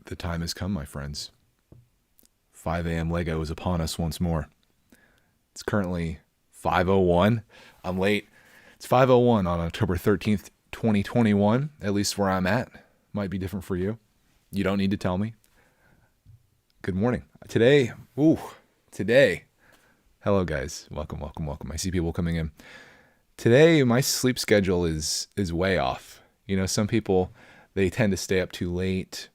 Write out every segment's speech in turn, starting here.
The time has come, my friends. 5 a.m. Lego is upon us once more. It's currently 5:01. I'm late. It's 5:01 on October 13th, 2021, at least where I'm at. Might be different for you. You don't need to tell me. Good morning. Today, hello guys. Welcome. I see people coming in. Today, my sleep schedule is way off. You know, some people, they tend to stay up too late,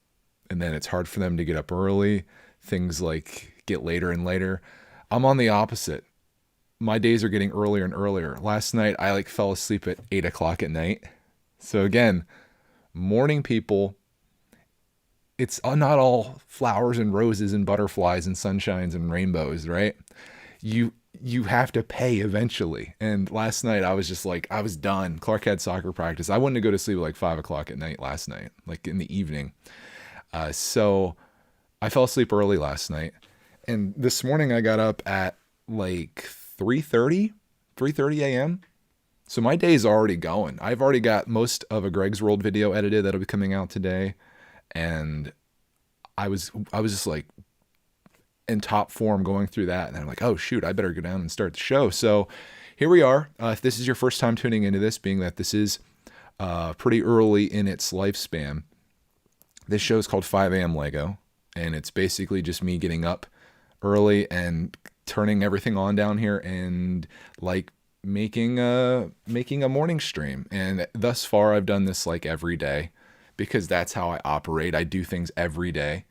and then it's hard for them to get up early. Things like get later and later. I'm on the opposite. My days are getting earlier and earlier. Last night, I fell asleep at 8 o'clock at night. So again, morning people, it's not all flowers and roses and butterflies and sunshines and rainbows, right? You have to pay eventually. And last night I was just I was done. Clark had soccer practice. I wanted to go to sleep at 5 o'clock at night last night, in the evening. So I fell asleep early last night. And this morning I got up at 3:30 a.m. So my day's already going. I've already got most of a Greg's World video edited that'll be coming out today. And I was just in top form going through that. And I'm like, oh shoot, I better go down and start the show. So here we are. If this is your first time tuning into this, being that this is pretty early in its lifespan, this show is called 5 a.m. Lego. And it's basically just me getting up early and turning everything on down here and making a morning stream. And thus far I've done this every day, because that's how I operate. I do things every day.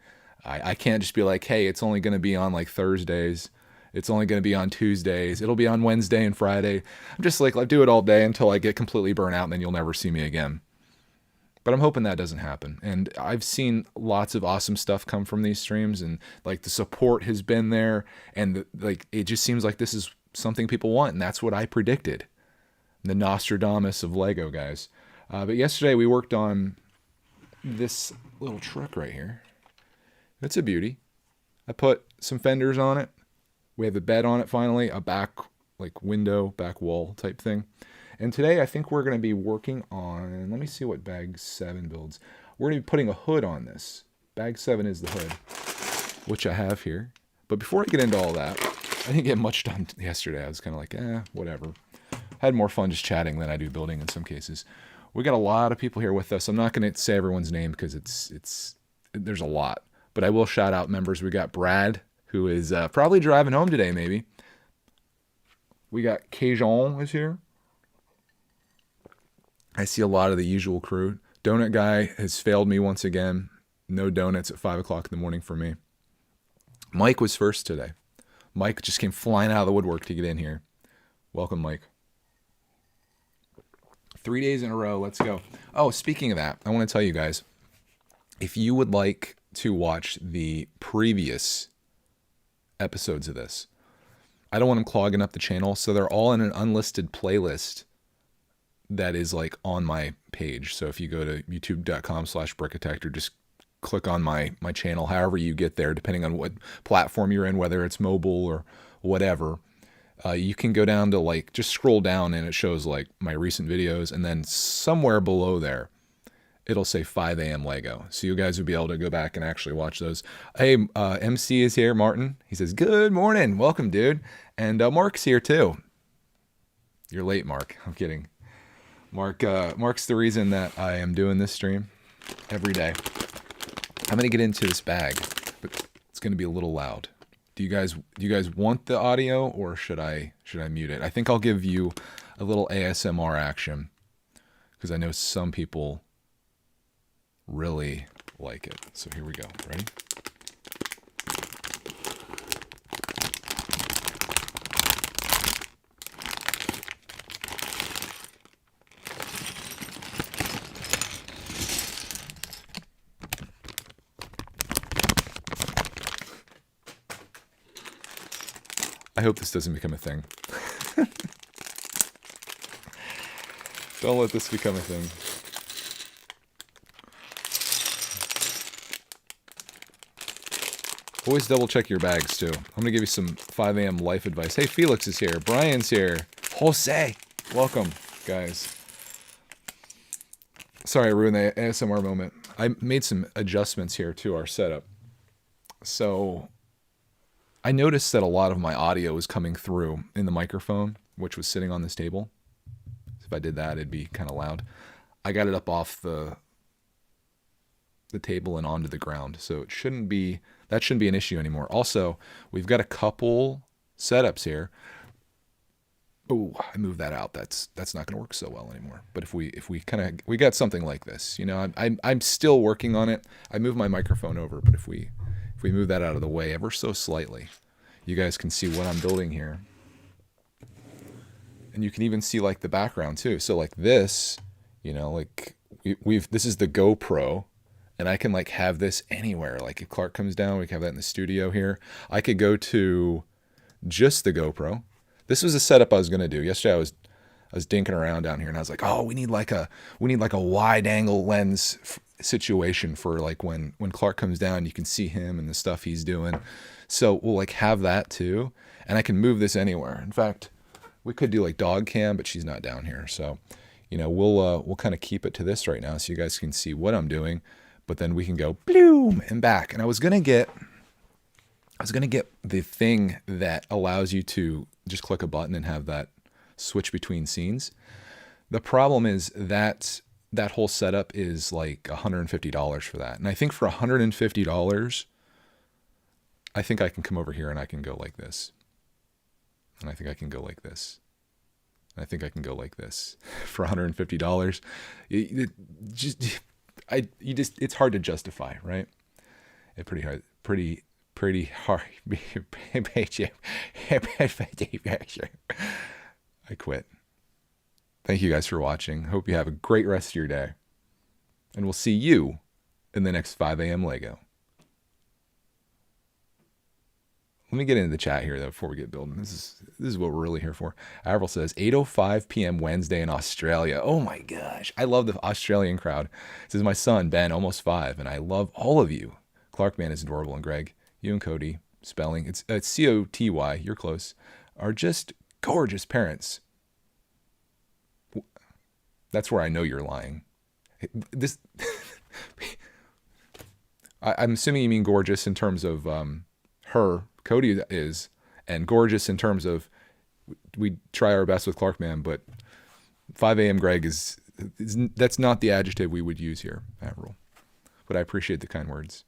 I can't just be hey, it's only going to be on Thursdays. It's only going to be on Tuesdays. It'll be on Wednesday and Friday. I'm just I do it all day until I get completely burnt out, and then you'll never see me again. But I'm hoping that doesn't happen. And I've seen lots of awesome stuff come from these streams, and the support has been there, and it just seems like this is something people want, and that's what I predicted. The Nostradamus of Lego, guys. But yesterday we worked on this little truck right here. It's a beauty. I put some fenders on it. We have a bed on it finally, a back window, back wall type thing. And today I think we're going to be working on, let me see what bag 7 builds. We're going to be putting a hood on this. Bag 7 is the hood, which I have here. But before I get into all that, I didn't get much done yesterday. I was kind of whatever. I had more fun just chatting than I do building in some cases. We got a lot of people here with us. I'm not going to say everyone's name because there's a lot. But I will shout out members. We got Brad, who is probably driving home today, maybe. We got Cajun is here. I see a lot of the usual crew. Donut Guy has failed me once again. No donuts at 5 o'clock in the morning for me. Mike was first today. Mike just came flying out of the woodwork to get in here. Welcome, Mike. 3 days in a row. Let's go. Oh, speaking of that, I want to tell you guys, if you would like to watch the previous episodes of this, I don't want them clogging up the channel, so they're all in an unlisted playlist that is on my page. So if you go to youtube.com/brickitect, or just click on my channel, however you get there, depending on what platform you're in, whether it's mobile or whatever, you can go down to just scroll down and it shows my recent videos, and then somewhere below there it'll say 5 a.m. Lego. So you guys will be able to go back and actually watch those. Hey, MC is here, Martin. He says, good morning. Welcome, dude. And Mark's here too. You're late, Mark. I'm kidding. Mark's the reason that I am doing this stream every day. I'm going to get into this bag, but it's going to be a little loud. Do you guys want the audio, or should I mute it? I think I'll give you a little ASMR action, because I know some people really like it. So here we go. Ready? I hope this doesn't become a thing. Don't let this become a thing. Always double check your bags too. I'm going to give you some 5 a.m. life advice. Hey, Felix is here. Brian's here. Jose. Welcome, guys. Sorry, I ruined the ASMR moment. I made some adjustments here to our setup. So I noticed that a lot of my audio was coming through in the microphone, which was sitting on this table. If I did that, it'd be kind of loud. I got it up off the table and onto the ground, so that shouldn't be an issue anymore. Also, we've got a couple setups here. Oh, I moved that out. That's not going to work so well anymore. But if we got something like this, you know, I'm still working on it. I moved my microphone over, but if we move that out of the way ever so slightly, you guys can see what I'm building here. And you can even see like the background too. So like this, you know, like this is the GoPro, and I can like have this anywhere. Like if Clark comes down, we can have that in the studio here. I could go to just the GoPro. This was a setup I was going to do. Yesterday I was dinking around down here, and I was like, oh, we need like a wide angle lens situation for like when Clark comes down, you can see him and the stuff he's doing. So we'll like have that too, and I can move this anywhere. In fact, we could do like dog cam, but she's not down here. So, you know, we'll kind of keep it to this right now so you guys can see what I'm doing, but then we can go bloom and back. And I was going to get the thing that allows you to just click a button and have that switch between scenes. The problem is that whole setup is like $150 for that. And I think for $150, I think I can come over here and I can go like this. And I think I can go like this. I think I can go like this for $150. It's hard to justify, right? It's pretty hard. I quit. Thank you guys for watching. Hope you have a great rest of your day. And we'll see you in the next 5 a.m. Lego. Let me get into the chat here, though, before we get building. This is what we're really here for. Avril says, 8:05 p.m. Wednesday in Australia. Oh, my gosh. I love the Australian crowd. This is my son, Ben, almost 5, and I love all of you. Clarkman is adorable, and Greg, you and Cody, spelling, it's C-O-T-Y, you're close, are just gorgeous parents. That's where I know you're lying. I'm assuming you mean gorgeous in terms of her. Cody is, and gorgeous in terms of we try our best with Clarkman, but 5 a.m. Greg is that's not the adjective we would use here, Avril. But I appreciate the kind words.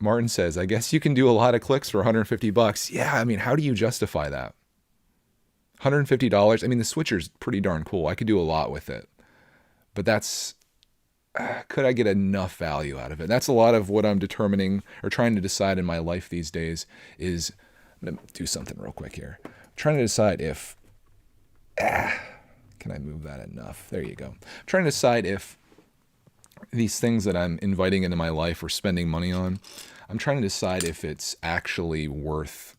Martin says, I guess you can do a lot of clicks for $150. Yeah, I mean, how do you justify that? $150. I mean, the switcher's pretty darn cool. I could do a lot with it, but that's. Could I get enough value out of it? That's a lot of what I'm determining or trying to decide in my life these days is, I'm going to do something real quick here. I'm trying to decide if, can I move that enough? There you go. I'm trying to decide if these things that I'm inviting into my life or spending money on, I'm trying to decide if it's actually worth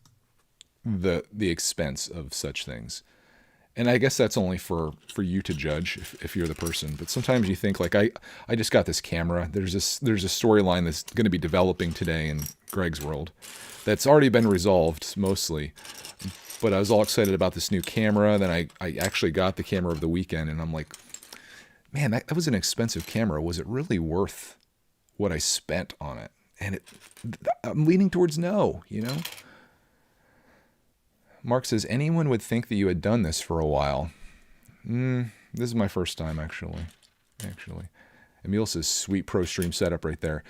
the expense of such things. And I guess that's only for you to judge if you're the person. But sometimes you think like, I just got this camera. There's a storyline that's going to be developing today in Greg's world that's already been resolved mostly. But I was all excited about this new camera. Then I actually got the camera of the weekend, and I'm like, man, that was an expensive camera. Was it really worth what I spent on it? And I'm leaning towards no, you know? Mark says, anyone would think that you had done this for a while. This is my first time, actually. Emil says, sweet pro stream setup right there.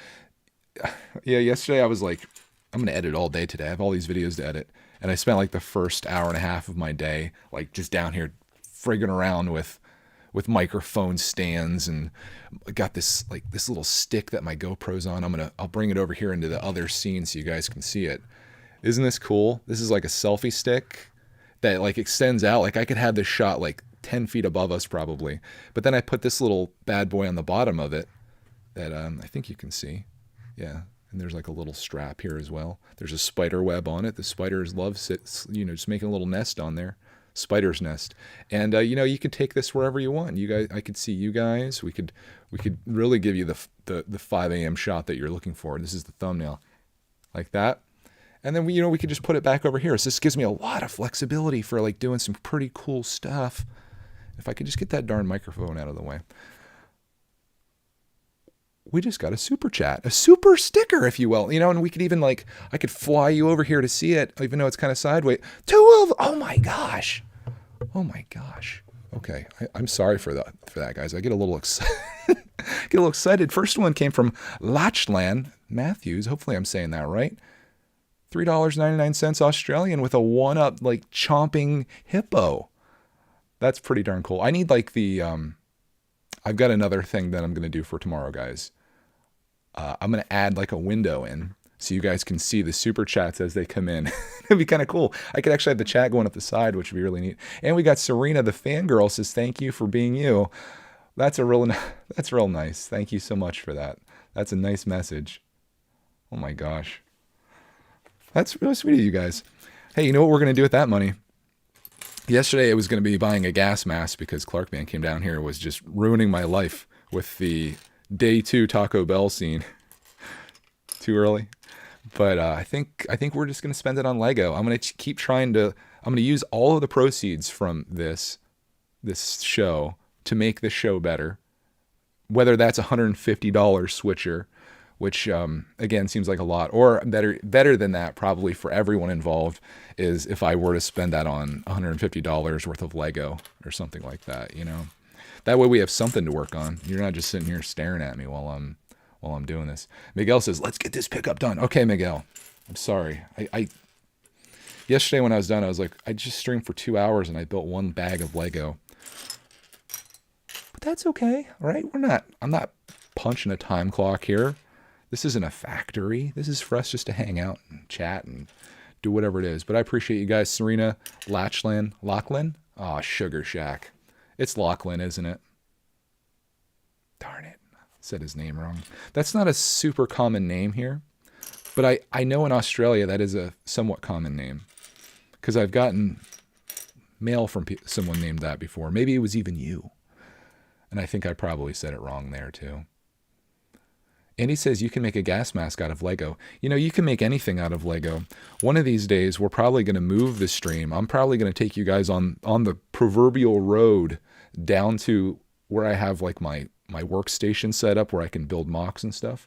Yeah, yesterday I was like, I'm going to edit all day today. I have all these videos to edit. And I spent like the first hour and a half of my day, like just down here frigging around with microphone stands, and I got this little stick that my GoPro's on. I'll bring it over here into the other scene so you guys can see it. Isn't this cool? This is like a selfie stick that like extends out. Like I could have this shot like 10 feet above us probably. But then I put this little bad boy on the bottom of it that I think you can see. Yeah. And there's like a little strap here as well. There's a spider web on it. The spiders love just making a little nest on there. Spider's nest. And you could take this wherever you want. You guys, I could see you guys. We could really give you the 5 a.m. shot that you're looking for. This is the thumbnail. Like that. And then we could just put it back over here. So this gives me a lot of flexibility for like doing some pretty cool stuff. If I could just get that darn microphone out of the way. We just got a super chat, a super sticker, if you will, and we could even I could fly you over here to see it, even though it's kind of sideways. Oh my gosh. Okay. I'm sorry for that, guys. I get a little excited. First one came from Lachlan Matthews. Hopefully I'm saying that right. $3.99 Australian with a 1-up, chomping hippo. That's pretty darn cool. I need I've got another thing that I'm going to do for tomorrow, guys. I'm going to add a window in so you guys can see the super chats as they come in. It'd be kind of cool. I could actually have the chat going up the side, which would be really neat. And we got Serena, the fangirl, says, thank you for being you. That's real nice. Thank you so much for that. That's a nice message. Oh my gosh. That's really sweet of you guys. Hey, you know what we're going to do with that money? Yesterday, I was going to be buying a gas mask because Clarkman came down here and was just ruining my life with the day 2 Taco Bell scene. Too early. But I think we're just going to spend it on Lego. I'm going to I'm going to use all of the proceeds from this show to make this show better. Whether that's $150 switcher, which again seems like a lot, or better than that probably for everyone involved is if I were to spend that on $150 worth of Lego or something like that, That way we have something to work on. You're not just sitting here staring at me while I'm doing this. Miguel says, let's get this pickup done. Okay, Miguel. I'm sorry. I yesterday when I was done, I was like, I just streamed for 2 hours and I built 1 bag of Lego. But that's okay, right? I'm not punching a time clock here. This isn't a factory. This is for us just to hang out and chat and do whatever it is. But I appreciate you guys. Serena, Lachlan? Oh, Sugar Shack. It's Lachlan, isn't it? Darn it. Said his name wrong. That's not a super common name here. But I know in Australia that is a somewhat common name. Because I've gotten mail from someone named that before. Maybe it was even you. And I think I probably said it wrong there too. Andy says you can make a gas mask out of Lego. You can make anything out of Lego. One of these days, we're probably going to move the stream. I'm probably going to take you guys on the proverbial road down to where I have my workstation set up where I can build mocks and stuff.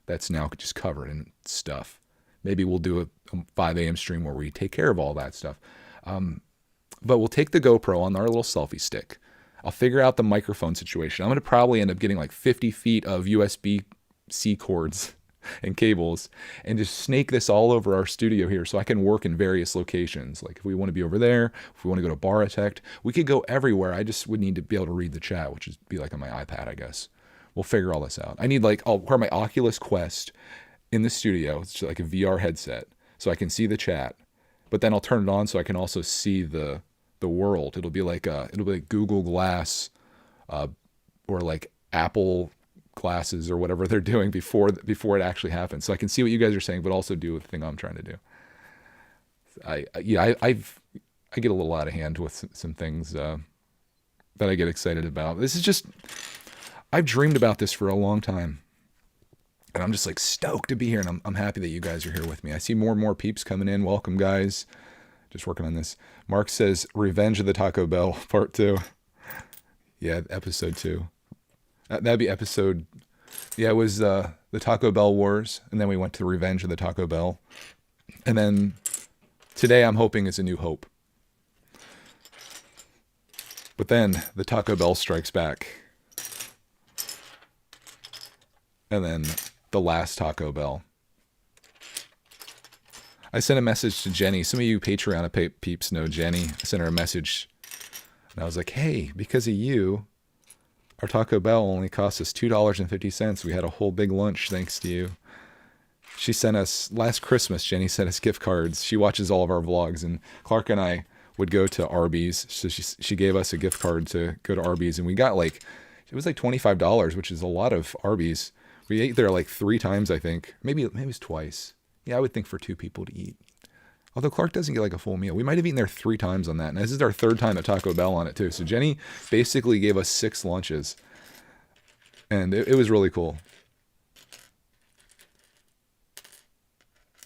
That's now just covered in stuff. Maybe we'll do a 5 a.m. stream where we take care of all that stuff. But we'll take the GoPro on our little selfie stick. I'll figure out the microphone situation. I'm going to probably end up getting 50 feet of USB-C cords and cables and just snake this all over our studio here so I can work in various locations. If we want to be over there, if we want to go to brickitect, we could go everywhere. I just would need to be able to read the chat, which would be on my iPad, I guess. We'll figure all this out. I need I'll wear my Oculus Quest in the studio. It's like a VR headset so I can see the chat, but then I'll turn it on so I can also see the world. It'll be like Google Glass or Apple classes or whatever they're doing before it actually happens. So I can see what you guys are saying, but also do the thing I'm trying to do. I get a little out of hand with some things that I get excited about. This is just, I've dreamed about this for a long time. And I'm just stoked to be here. And I'm happy that you guys are here with me. I see more and more peeps coming in. Welcome, guys. Just working on this. Mark says, Revenge of the Taco Bell, part 2. Yeah, episode 2. That'd be episode, it was the Taco Bell Wars, and then we went to Revenge of the Taco Bell. And then today I'm hoping is A New Hope. But then the Taco Bell strikes back. And then the last Taco Bell. I sent a message to Jenny. Some of you Patreon peeps know Jenny. I sent her a message, and I was like, hey, because of you, our Taco Bell only cost us $2.50. We had a whole big lunch thanks to you. She sent us, last Christmas, Jenny sent us gift cards. She watches all of our vlogs, and Clark and I would go to Arby's. So she gave us a gift card to go to Arby's, and we got it was $25, which is a lot of Arby's. We ate there 3 times, I think. Maybe it was twice. Yeah, I would think for 2 people to eat. Although Clark doesn't get a full meal. We might have eaten there 3 times on that. And this is our 3rd time at Taco Bell on it too. So Jenny basically gave us 6 lunches. And it was really cool.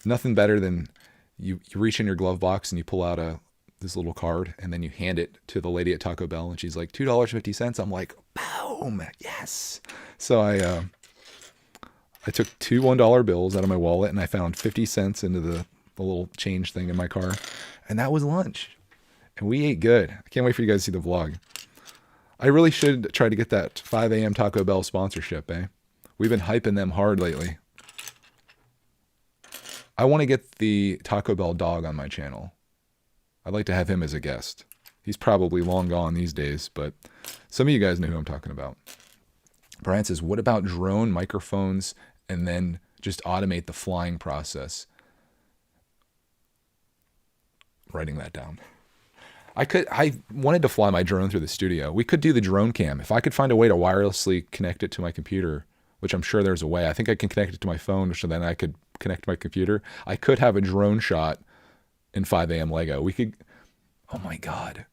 Nothing better than you reach in your glove box and you pull out a this little card, and then you hand it to the lady at Taco Bell, and she's like $2.50. I'm like, boom, yes. So I took two $1 bills out of my wallet, and I found 50 cents into the little change thing in my car, and that was lunch. And we ate good. I can't wait for you guys to see the vlog. I really should try to get that 5 a.m. Taco Bell sponsorship, eh? We've been hyping them hard lately. I want to get the Taco Bell dog on my channel. I'd like to have him as a guest. He's probably long gone these days, but some of you guys know who I'm talking about. Brian says, what about drone microphones and then just automate the flying process? Writing that down. I wanted to fly my drone through the studio. We could do the drone cam. If I could find a way to wirelessly connect it to my computer, which I'm sure there's a way. I think I can connect it to my phone, which then I could connect to my computer. I could have a drone shot in 5 a.m. Lego. We could, oh my God.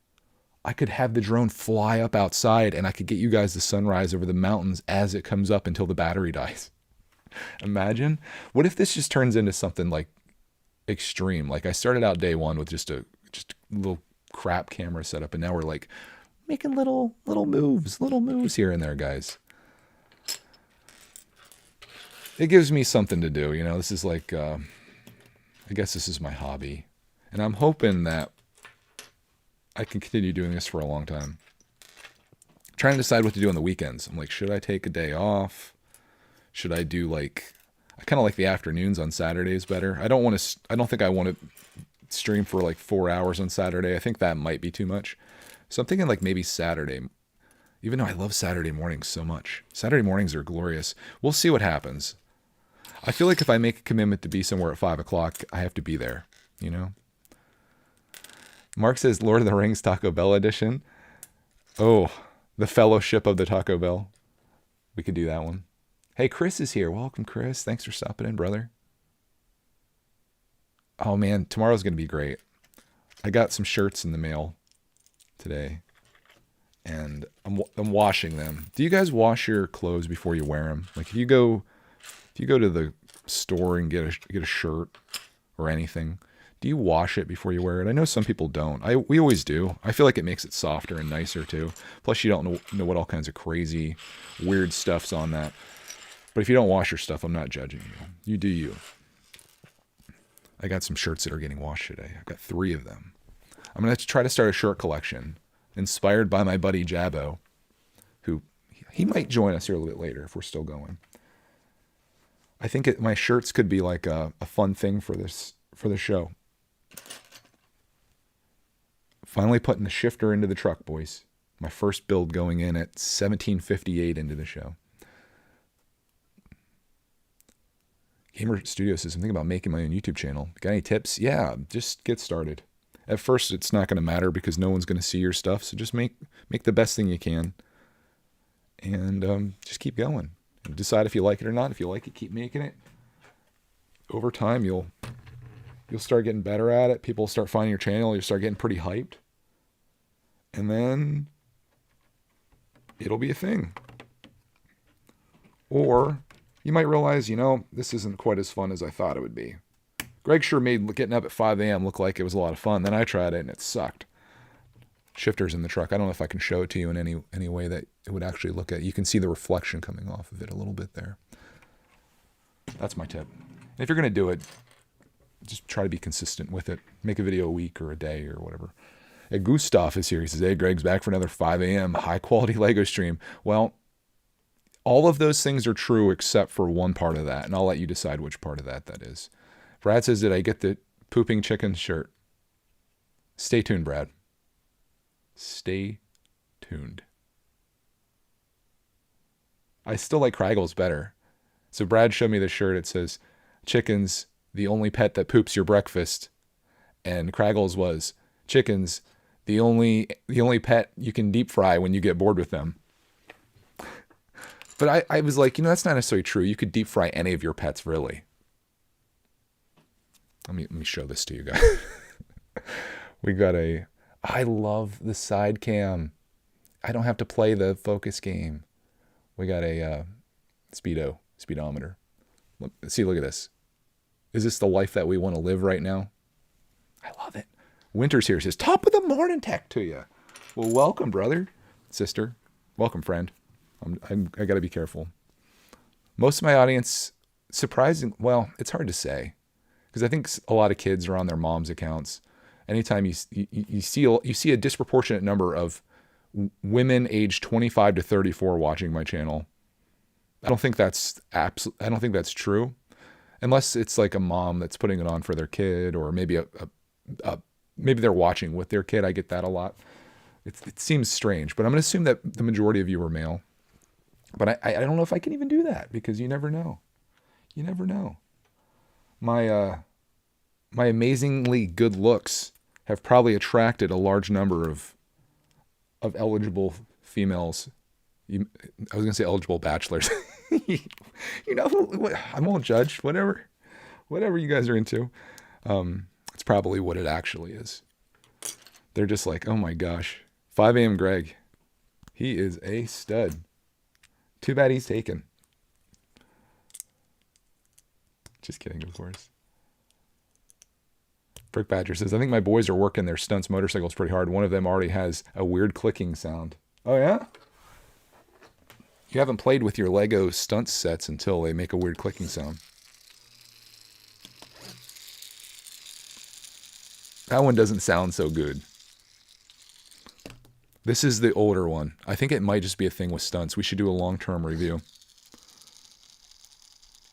I could have the drone fly up outside and I could get you guys the sunrise over the mountains as it comes up until the battery dies. Imagine. What if this just turns into something like extreme? Like I started out day one with just a little crap camera setup, and now we're like making little moves here and there, guys. It gives me something to do, you know. This is like I guess this is my hobby, and I'm hoping that I can continue doing this for a long time. Trying to decide what to do on the weekends. I'm like, should I take a day off? Should I do like, I kind of like the afternoons on Saturdays better. I don't think I want to stream for like 4 hours on Saturday. I think that might be too much. So I'm thinking like maybe Saturday, even though I love Saturday mornings so much. Saturday mornings are glorious. We'll see what happens. I feel like if I make a commitment to be somewhere at 5 o'clock, I have to be there, you know? Mark says Lord of the Rings Taco Bell edition. Oh, the Fellowship of the Taco Bell. We could do that one. Hey, Chris is here. Welcome, Chris. Thanks for stopping in, brother. Oh, man, tomorrow's going to be great. I got some shirts in the mail today, and I'm washing them. Do you guys wash your clothes before you wear them? Like if you go to the store and get a shirt or anything, do you wash it before you wear it? I know some people don't. We always do. I feel like it makes it softer and nicer too. Plus you don't know what all kinds of crazy, weird stuff's on that. But if you don't wash your stuff, I'm not judging you. You do you. I got some shirts that are getting washed today. I've got 3 of them. I'm going to try to start a shirt collection inspired by my buddy Jabbo, who he might join us here a little bit later if we're still going. I think my shirts could be like a fun thing for the show. Finally putting the shifter into the truck, boys. My first build going in at 1758 into the show. Gamer Studio says, I'm thinking about making my own YouTube channel. Got any tips? Yeah, just get started. At first, it's not going to matter because no one's going to see your stuff. So just make the best thing you can. And just keep going. And decide if you like it or not. If you like it, keep making it. Over time, you'll start getting better at it. People will start finding your channel. You'll start getting pretty hyped. And then it'll be a thing. Or you might realize, this isn't quite as fun as I thought it would be. Greg sure made getting up at 5 a.m. look like it was a lot of fun. Then I tried it and it sucked. Shifters in the truck. I don't know if I can show it to you in any way that it would actually look at. You can see the reflection coming off of it a little bit there. That's my tip. If you're going to do it, just try to be consistent with it. Make a video a week or a day or whatever. Hey, Gustav is here. He says, hey, Greg's back for another 5 a.m. high-quality Lego stream. Well, all of those things are true except for one part of that, and I'll let you decide which part of that is. Brad says, did I get the pooping chicken shirt? Stay tuned, Brad. Stay tuned. I still like Kraggles better. So Brad showed me the shirt. It says, chickens, the only pet that poops your breakfast. And Kraggles was, chickens, the only pet you can deep fry when you get bored with them. But I was like, that's not necessarily true. You could deep fry any of your pets, really. Let me show this to you guys. We got I love the side cam. I don't have to play the focus game. We got a speedometer. Look at this. Is this the life that we want to live right now? I love it. Winter's here. He says, top of the morning tech to you. Well, welcome, brother, sister. Welcome, friend. I got to be careful. Most of my audience, surprising, well, it's hard to say because I think a lot of kids are on their mom's accounts. Anytime you see a disproportionate number of women aged 25 to 34 watching my channel. I don't think that's true, unless it's like a mom that's putting it on for their kid, or maybe maybe they're watching with their kid. I get that a lot. It seems strange, but I'm going to assume that the majority of you are male. But I don't know if I can even do that because you never know. You never know. My amazingly good looks have probably attracted a large number of eligible females. I was going to say eligible bachelors. You know, I won't judge. Whatever you guys are into. It's probably what it actually is. They're just like, oh my gosh, 5 a.m. Greg. He is a stud. Too bad he's taken. Just kidding, of course. Brick Badger says, I think my boys are working their stunts motorcycles pretty hard. One of them already has a weird clicking sound. Oh, yeah? You haven't played with your Lego stunt sets until they make a weird clicking sound. That one doesn't sound so good. This is the older one. I think it might just be a thing with stunts. We should do a long-term review.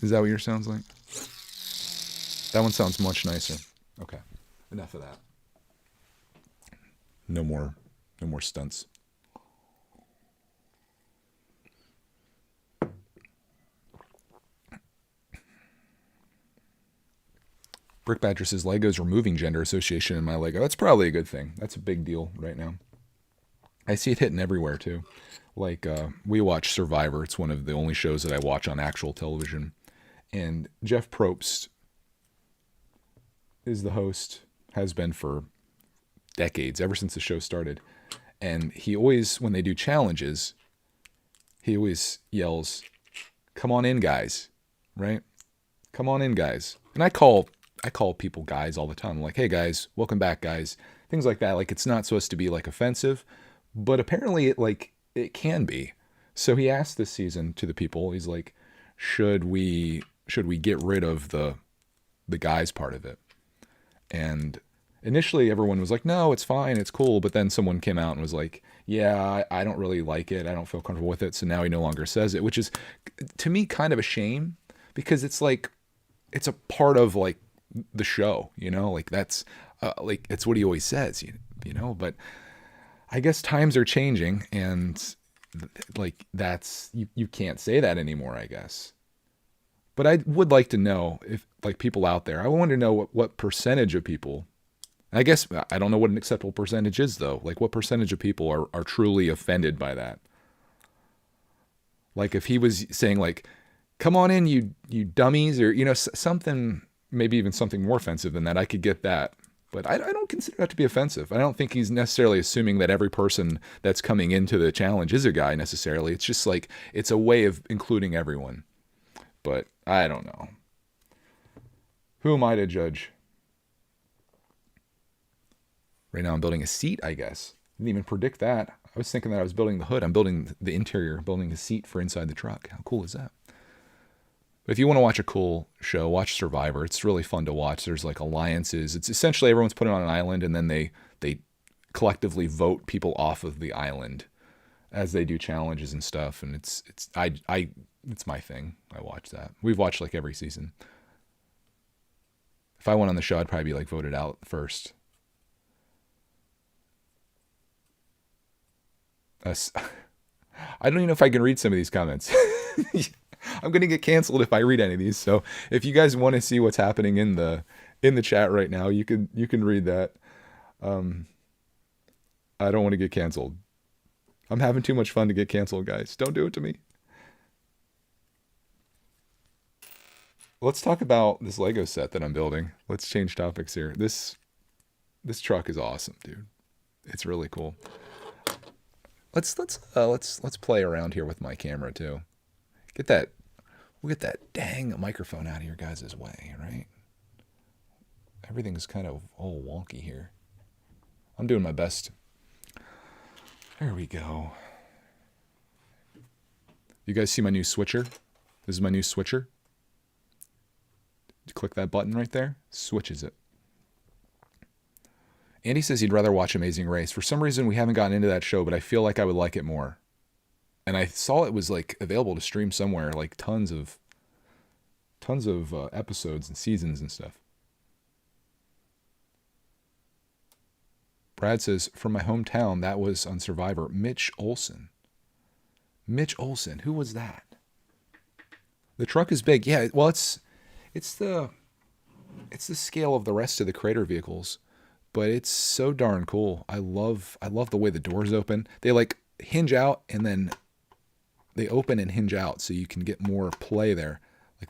Is that what yours sounds like? That one sounds much nicer. Okay, enough of that. No more stunts. Brick Badger says, Lego's removing gender association in my Lego. That's probably a good thing. That's a big deal right now. I see it hitting everywhere too. Like we watch Survivor. It's one of the only shows that I watch on actual television. And Jeff Probst is the host, has been for decades, ever since the show started. And he always, when they do challenges, he always yells, come on in, guys, right? Come on in, guys. And I call people guys all the time. I'm like, hey guys, welcome back, guys. Things like that. Like, it's not supposed to be like offensive, but apparently it can be. So he asked this season to the people, he's like, should we get rid of the guys part of it? And initially everyone was like, no, it's fine, it's cool. But then someone came out and was like, yeah, I don't really like it. I don't feel comfortable with it. So now he no longer says it, which is to me kind of a shame, because it's like, it's a part of like the show, you know, like that's like, it's what he always says, you know, but I guess times are changing, and like that's, you can't say that anymore, I guess. But I would like to know if, like, people out there, I want to know what percentage of people, I guess, I don't know what an acceptable percentage is though. Like, what percentage of people are truly offended by that? Like, if he was saying like, come on in, you dummies, or, you know, something, maybe even something more offensive than that, I could get that. But I don't consider that to be offensive. I don't think he's necessarily assuming that every person that's coming into the challenge is a guy necessarily. It's just like, it's a way of including everyone. But I don't know. Who am I to judge? Right now I'm building a seat, I guess. Didn't even predict that. I was thinking that I was building the hood. I'm building the interior, building the seat for inside the truck. How cool is that? But if you want to watch a cool show, watch Survivor. It's really fun to watch. There's like alliances. It's essentially everyone's put on an island, and then they collectively vote people off of the island as they do challenges and stuff. And it's my thing. I watch that. We've watched like every season. If I went on the show, I'd probably be like voted out first. I don't even know if I can read some of these comments. I'm going to get canceled if I read any of these. So if you guys want to see what's happening in the chat right now, you can read that. I don't want to get canceled. I'm having too much fun to get canceled, guys. Don't do it to me. Let's talk about this Lego set that I'm building. Let's change topics here. This truck is awesome, dude. It's really cool. Let's play around here with my camera too. We'll get that dang microphone out of your guys' way, right? Everything's kind of all wonky here. I'm doing my best. There we go. You guys see my new switcher? This is my new switcher. You click that button right there, switches it. Andy says he'd rather watch Amazing Race. For some reason, we haven't gotten into that show, but I feel like I would like it more. And I saw it was like available to stream somewhere, like tons of episodes and seasons and stuff. Brad says, from my hometown, that was on Survivor, Mitch Olson. Mitch Olson, who was that? The truck is big. Yeah, well, it's the scale of the rest of the Crater vehicles, but it's so darn cool. I love the way the doors open. They like hinge out and then they open and hinge out so you can get more play there.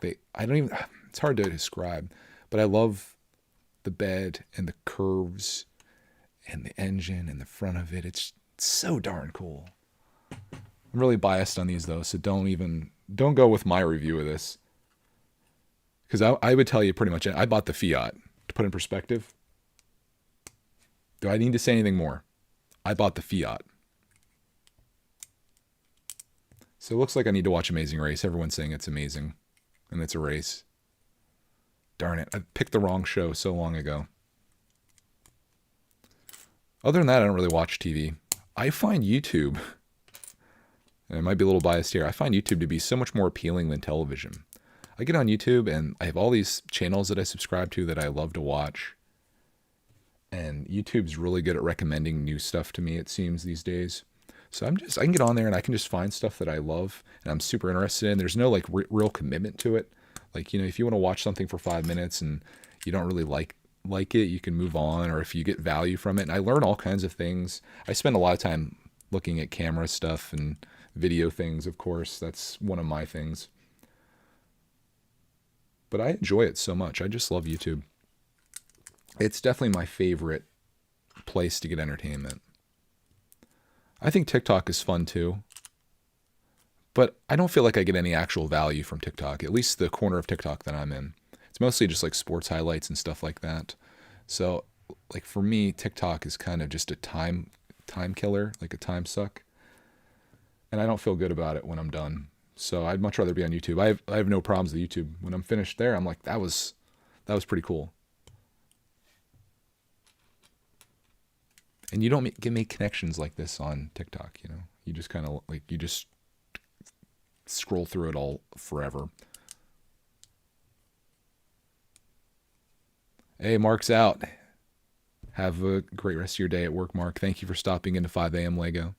It's hard to describe, but I love the bed and the curves and the engine and the front of it. It's so darn cool. I'm really biased on these though, so don't go with my review of this. Because I would tell you pretty much, I bought the Fiat. To put in perspective, do I need to say anything more? I bought the Fiat. So it looks like I need to watch Amazing Race. Everyone's saying it's amazing. And it's a race. Darn it. I picked the wrong show so long ago. Other than that, I don't really watch TV. I find YouTube, and I might be a little biased here, I find YouTube to be so much more appealing than television. I get on YouTube and I have all these channels that I subscribe to that I love to watch. And YouTube's really good at recommending new stuff to me, it seems, these days. So I can get on there and I can just find stuff that I love and I'm super interested in. There's no like real commitment to it. Like, if you want to watch something for 5 minutes and you don't really like it, you can move on, or if you get value from it. And I learn all kinds of things. I spend a lot of time looking at camera stuff and video things, of course. That's one of my things. But I enjoy it so much. I just love YouTube. It's definitely my favorite place to get entertainment. I think TikTok is fun too. But I don't feel like I get any actual value from TikTok, at least the corner of TikTok that I'm in. It's mostly just like sports highlights and stuff like that. So like for me, TikTok is kind of just a time killer, like a time suck. And I don't feel good about it when I'm done. So I'd much rather be on YouTube. I have no problems with YouTube. When I'm finished there, I'm like, that was pretty cool. And you don't make connections like this on TikTok, You just kind of like, you just scroll through it all forever. Hey, Mark's out. Have a great rest of your day at work, Mark. Thank you for stopping into 5 a.m. Lego.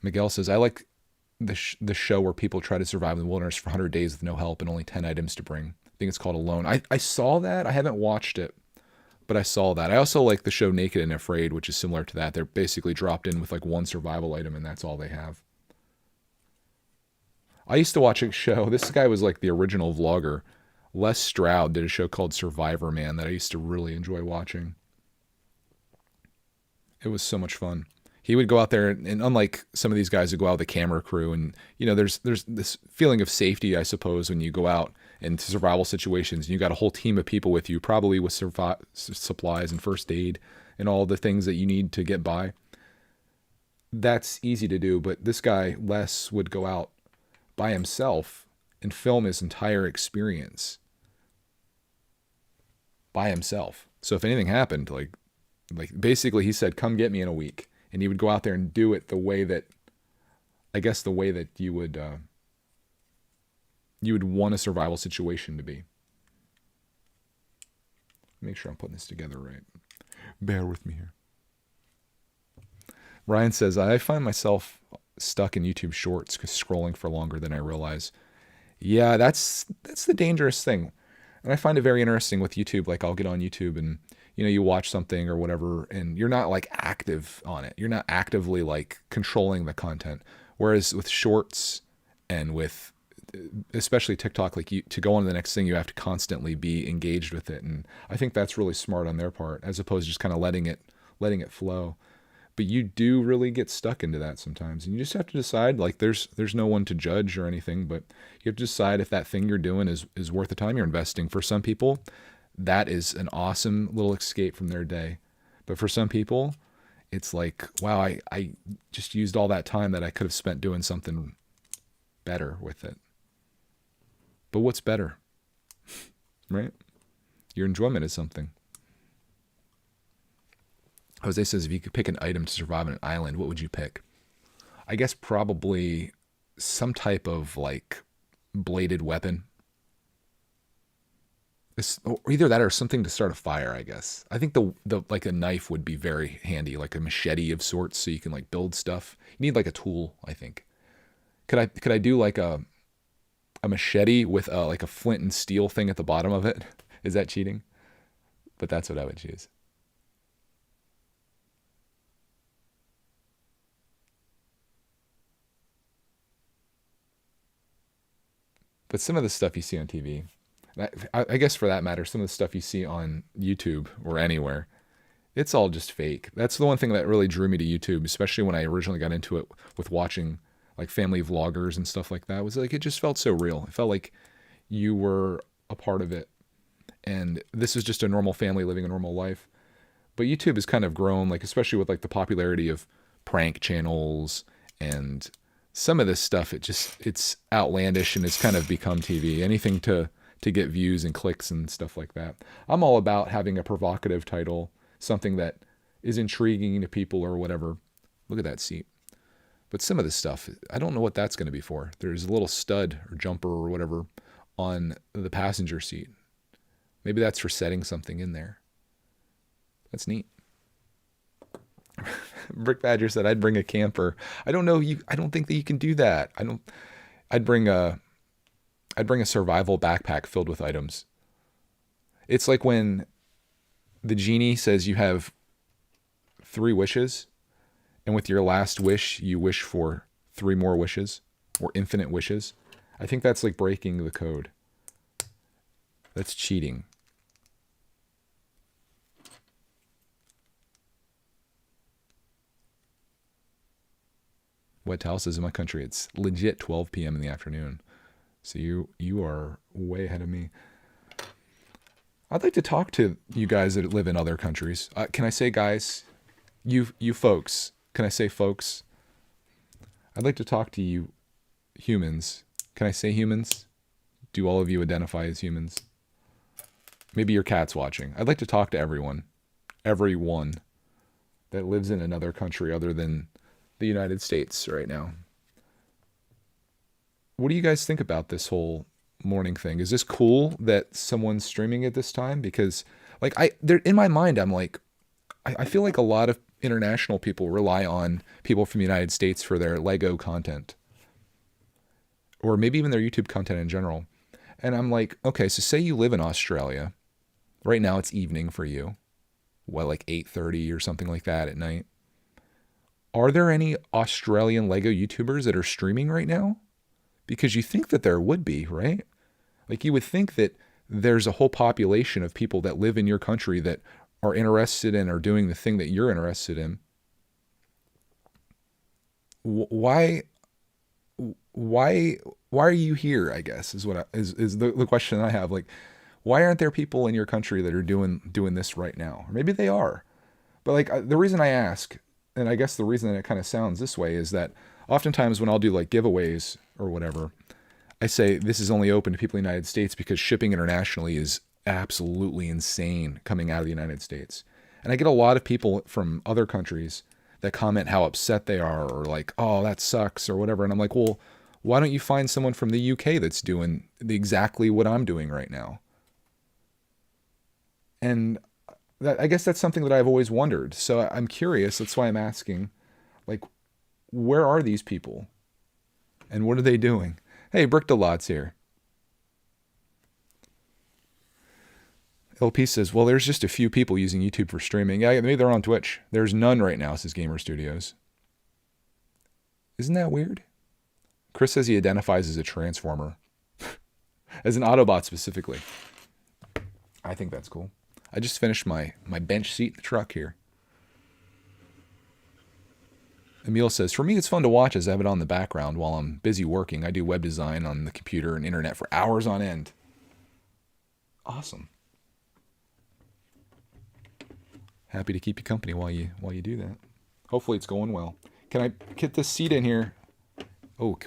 Miguel says, I like the show where people try to survive in the wilderness for 100 days with no help and only 10 items to bring. I think it's called Alone. I saw that. I haven't watched it, but I saw that. I also like the show Naked and Afraid, which is similar to that. They're basically dropped in with like one survival item and that's all they have. I used to watch a show. This guy was like the original vlogger. Les Stroud did a show called Survivor Man that I used to really enjoy watching. It was so much fun. He would go out there, and unlike some of these guys who go out with a camera crew, and there's this feeling of safety, I suppose, when you go out into survival situations, and you got a whole team of people with you, probably with supplies and first aid and all the things that you need to get by. That's easy to do, but this guy, Les, would go out by himself and film his entire experience by himself. So if anything happened, like basically he said, come get me in a week. And he would go out there and do it the way that you would want a survival situation to be. Make sure I'm putting this together right. Bear with me here. Ryan says, I find myself stuck in YouTube shorts scrolling for longer than I realize. Yeah, that's the dangerous thing. And I find it very interesting with YouTube. Like I'll get on YouTube and you watch something or whatever, and you're not like active on it. You're not actively like controlling the content. Whereas with shorts and with especially TikTok, like to go on to the next thing, you have to constantly be engaged with it. And I think that's really smart on their part, as opposed to just kind of letting it flow. But you do really get stuck into that sometimes, and you just have to decide. Like there's no one to judge or anything, but you have to decide if that thing you're doing is worth the time you're investing. For some people, that is an awesome little escape from their day. But for some people, it's like, wow, I just used all that time that I could have spent doing something better with it. But what's better? Right? Your enjoyment is something. Jose says, if you could pick an item to survive on an island, what would you pick? I guess probably some type of like bladed weapon. Or either that or something to start a fire, I guess. I think the like a knife would be very handy, like a machete of sorts, so you can like build stuff. You need like a tool, I think. Could I do like a machete with like a flint and steel thing at the bottom of it? Is that cheating? But that's what I would choose. But some of the stuff you see on TV, I guess for that matter, some of the stuff you see on YouTube or anywhere, it's all just fake. That's the one thing that really drew me to YouTube, especially when I originally got into it with watching like family vloggers and stuff like that, was like, it just felt so real. It felt like you were a part of it. And this is just a normal family living a normal life. But YouTube has kind of grown, like, especially with like the popularity of prank channels and some of this stuff, it's outlandish and it's kind of become TV. Anything to get views and clicks and stuff like that. I'm all about having a provocative title, something that is intriguing to people or whatever. Look at that seat. But some of this stuff, I don't know what that's going to be for. There's a little stud or jumper or whatever on the passenger seat. Maybe that's for setting something in there. That's neat. Brick Badger said, I'd bring a camper. I don't know. I don't think that you can do that. I'd bring a survival backpack filled with items. It's like when the genie says you have 3 wishes, and with your last wish, you wish for 3 more wishes or infinite wishes. I think that's like breaking the code. That's cheating. Wet Towel says, in my country, it's legit 12 p.m. in the afternoon. So you are way ahead of me. I'd like to talk to you guys that live in other countries. Can I say guys? You folks. Can I say folks? I'd like to talk to you humans. Can I say humans? Do all of you identify as humans? Maybe your cat's watching. I'd like to talk to everyone that lives in another country other than the United States right now. What do you guys think about this whole morning thing? Is this cool that someone's streaming at this time? Because like in my mind, I'm like, I feel like a lot of international people rely on people from the United States for their Lego content, or maybe even their YouTube content in general. And I'm like, okay, so say you live in Australia. Right now it's evening for you. What, like 8:30 or something like that at night? Are there any Australian Lego YouTubers that are streaming right now? Because you think that there would be, right? Like you would think that there's a whole population of people that live in your country that are interested in or doing the thing that you're interested in. Why are you here? I guess is what is the question I have. Like, why aren't there people in your country that are doing this right now? Or maybe they are, but like the reason I ask, and I guess the reason that it kind of sounds this way is that oftentimes when I'll do like giveaways or whatever, I say this is only open to people in the United States because shipping internationally is absolutely insane coming out of the United States. And I get a lot of people from other countries that comment how upset they are or like, oh, that sucks or whatever. And I'm like, well, why don't you find someone from the UK that's doing exactly what I'm doing right now? And I guess that's something that I've always wondered. So I'm curious. That's why I'm asking, like, where are these people? And what are they doing? Hey, Brickdalot's here. LP says, well, there's just a few people using YouTube for streaming. Yeah, maybe they're on Twitch. There's none right now, says Gamer Studios. Isn't that weird? Chris says he identifies as a transformer. As an Autobot specifically. I think that's cool. I just finished my bench seat in the truck here. Emil says, for me, it's fun to watch as I have it on the background while I'm busy working. I do web design on the computer and internet for hours on end. Awesome. Happy to keep you company while you do that. Hopefully it's going well. Can I get this seat in here? Oh,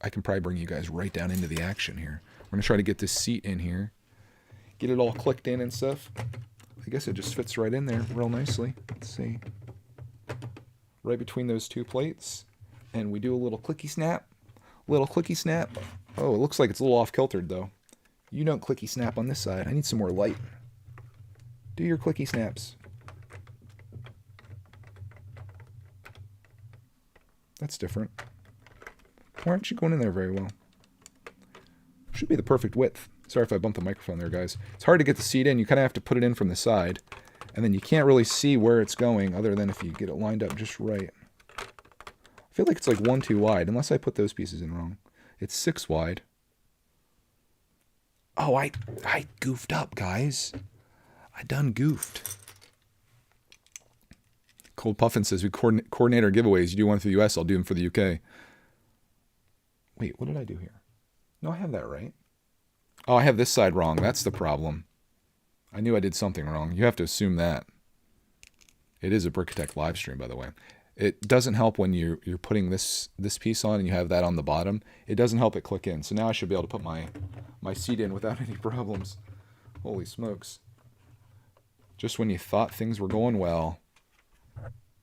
I can probably bring you guys right down into the action here. We're going to try to get this seat in here. Get it all clicked in and stuff. I guess it just fits right in there real nicely. Let's see. Right between those two plates. And we do a little clicky snap. Little clicky snap. Oh, it looks like it's a little off-kiltered though. You don't clicky snap on this side. I need some more light. Do your clicky snaps. That's different. Why aren't you going in there very well? Should be the perfect width. Sorry if I bumped the microphone there, guys. It's hard to get the seat in. You kind of have to put it in from the side. And then you can't really see where it's going other than if you get it lined up just right. I feel like it's like 1 too wide, unless I put those pieces in wrong. It's 6 wide. Oh, I goofed up, guys. I done goofed. Cold Puffin says, we coordinate our giveaways. You do one for the US, I'll do them for the UK. Wait, what did I do here? No, I have that right. Oh, I have this side wrong. That's the problem. I knew I did something wrong. You have to assume that. It is a brickitect live stream, by the way. It doesn't help when you're putting this piece on and you have that on the bottom. It doesn't help it click in. So now I should be able to put my seat in without any problems. Holy smokes. Just when you thought things were going well.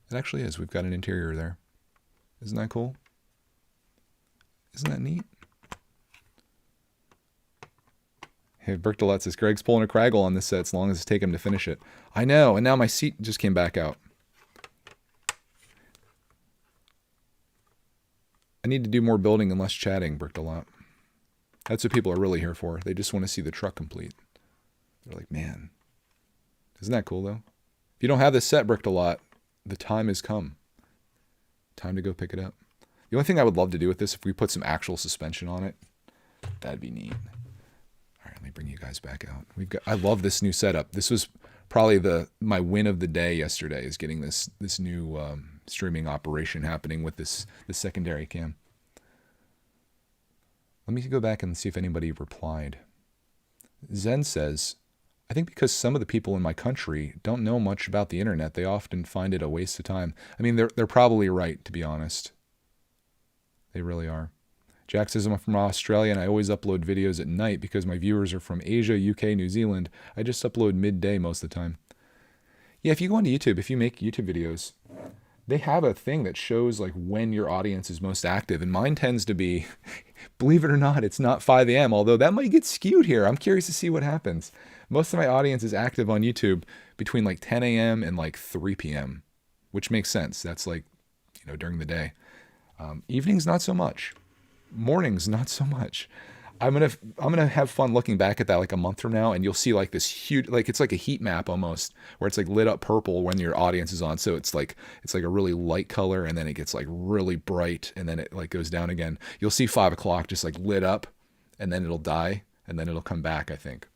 It actually is. We've got an interior there. Isn't that cool? Isn't that neat? Hey, Berktolet says, Greg's pulling a Craggle on this set as long as it's taken him to finish it. I know, and now my seat just came back out. I need to do more building and less chatting, Berktolet. That's what people are really here for. They just want to see the truck complete. They're like, man. Isn't that cool, though? If you don't have this set, Berktolet, the time has come. Time to go pick it up. The only thing I would love to do with this, if we put some actual suspension on it, that'd be neat. All right, let me bring you guys back out. I love this new setup. This was probably my win of the day yesterday, is getting this new streaming operation happening with this secondary cam. Let me go back and see if anybody replied. Zen says, I think because some of the people in my country don't know much about the internet, they often find it a waste of time. I mean, they're probably right, to be honest. They really are. Jack says, I'm from Australia and I always upload videos at night because my viewers are from Asia, UK, New Zealand. I just upload midday most of the time. Yeah, if you go onto YouTube, if you make YouTube videos, they have a thing that shows like when your audience is most active. And mine tends to be, believe it or not, it's not 5 a.m., although that might get skewed here. I'm curious to see what happens. Most of my audience is active on YouTube between like 10 a.m. and like 3 p.m., which makes sense. That's like, during the day. Evenings, not so much. Mornings, not so much. I'm gonna have fun looking back at that like a month from now, and you'll see like this huge, like it's like a heat map almost, where it's like lit up purple when your audience is on. So it's like a really light color, and then it gets like really bright, and then it like goes down again. You'll see 5 o'clock just like lit up, and then it'll die, and then it'll come back, I think.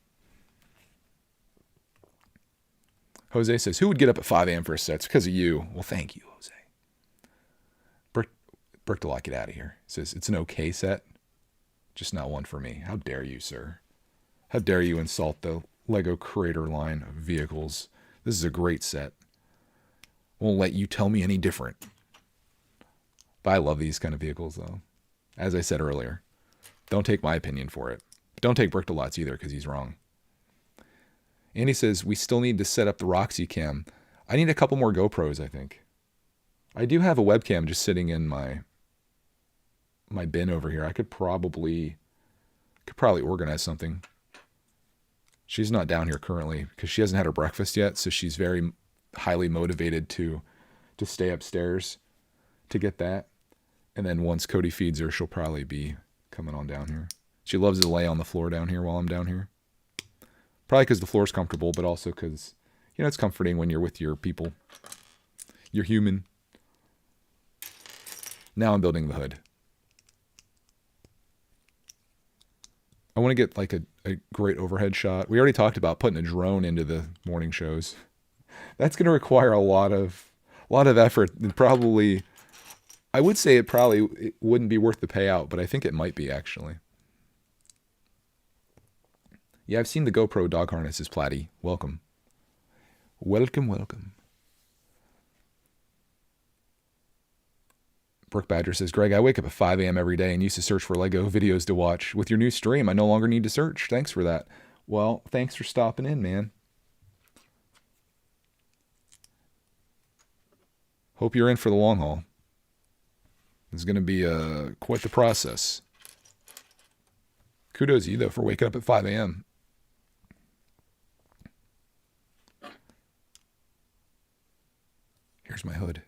Jose says, who would get up at 5 a.m. for a set? It's because of you. Well, thank you, Jose. Berktolet, get out of here. Says, it's an okay set, just not one for me. How dare you, sir? How dare you insult the Lego Creator line of vehicles? This is a great set. Won't let you tell me any different. But I love these kind of vehicles, though. As I said earlier, don't take my opinion for it. Don't take Berktolet's either, because he's wrong. Andy says, we still need to set up the Roxy cam. I need a couple more GoPros, I think. I do have a webcam just sitting in my bin over here. I could probably organize something. She's not down here currently because she hasn't had her breakfast yet, so she's very highly motivated to stay upstairs to get that. And then once Cody feeds her, she'll probably be coming on down here. She loves to lay on the floor down here while I'm down here. Probably because the floor's comfortable, but also because, it's comforting when you're with your people. You're human. Now I'm building the hood. I want to get like a great overhead shot. We already talked about putting a drone into the morning shows. That's going to require a lot of effort. And probably, I would say it wouldn't be worth the payout, but I think it might be actually. Yeah, I've seen the GoPro dog harnesses, Platty. Welcome. Welcome, welcome. Brooke Badger says, Greg, I wake up at 5 a.m. every day and used to search for Lego videos to watch. With your new stream, I no longer need to search. Thanks for that. Well, thanks for stopping in, man. Hope you're in for the long haul. It's going to be quite the process. Kudos to you, though, for waking up at 5 a.m. Here's my hood.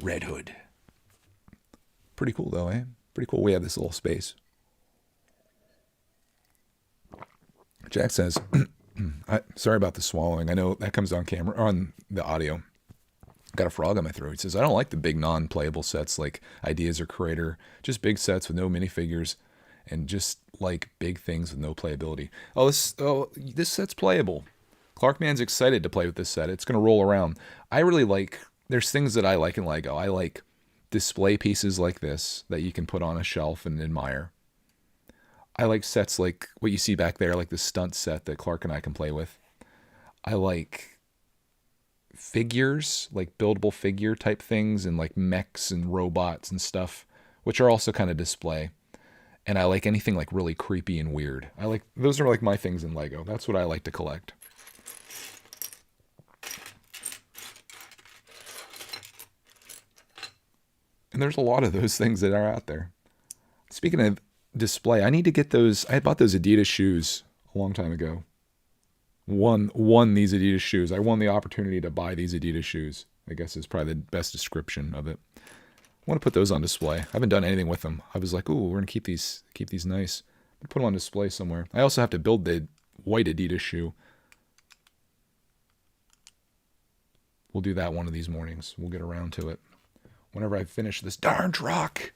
Red hood. Pretty cool, though, eh? Pretty cool we have this little space. Jack says, sorry about the swallowing. I know that comes on camera, on the audio. Got a frog on my throat. He says, I don't like the big non-playable sets like Ideas or Creator. Just big sets with no minifigures and just like big things with no playability. This set's playable. Clarkman's excited to play with this set. It's going to roll around. There's things that I like in Lego. I like display pieces like this that you can put on a shelf and admire. I like sets like what you see back there, like the stunt set that Clark and I can play with. I like figures, like buildable figure type things, and like mechs and robots and stuff, which are also kind of display. And I like anything like really creepy and weird. Those are like my things in Lego. That's what I like to collect. And there's a lot of those things that are out there. Speaking of display, I need to get those. I bought those Adidas shoes a long time ago. Won these Adidas shoes. I won the opportunity to buy these Adidas shoes, I guess is probably the best description of it. I want to put those on display. I haven't done anything with them. I was like, ooh, we're going to keep these nice. Put them on display somewhere. I also have to build the white Adidas shoe. We'll do that one of these mornings. We'll get around to it. Whenever I finish this darn truck.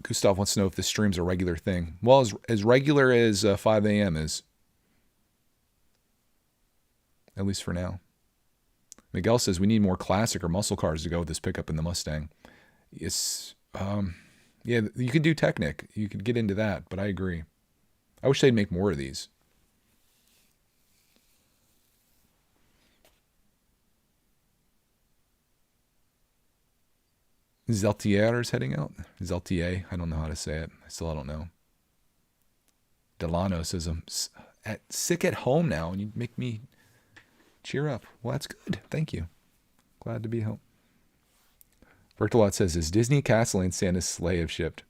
Gustav wants to know if this stream's a regular thing. Well, as regular as 5 a.m. is. At least for now. Miguel says we need more classic or muscle cars to go with this pickup in the Mustang. It's, yeah, you could do Technic. You could get into that, but I agree. I wish they'd make more of these. Zeltier is heading out. Zeltier, I don't know how to say it. I don't know. Delano says I'm sick at home now, and you make me cheer up. Well, that's good. Thank you. Glad to be home. Bertolot says, is Disney Castle and Santa's sleigh have shipped?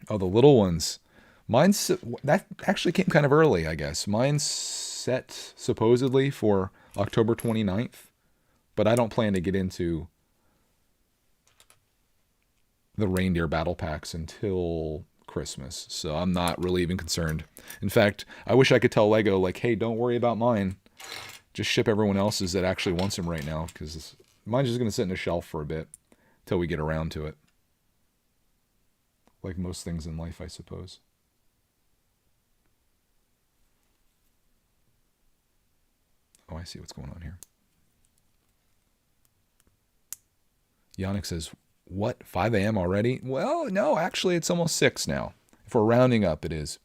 Oh, the little ones. That actually came kind of early, I guess. Mine's set supposedly for October 29th, but I don't plan to get into the reindeer battle packs until Christmas, so I'm not really even concerned. In fact, I wish I could tell Lego, like, hey, don't worry about mine. Just ship everyone else's that actually wants them right now, because mine's just going to sit in a shelf for a bit until we get around to it. Like most things in life, I suppose. Oh, I see what's going on here. Yannick says, what, 5 a.m. already? Well, no, actually it's almost 6 now. If we're rounding up, it is.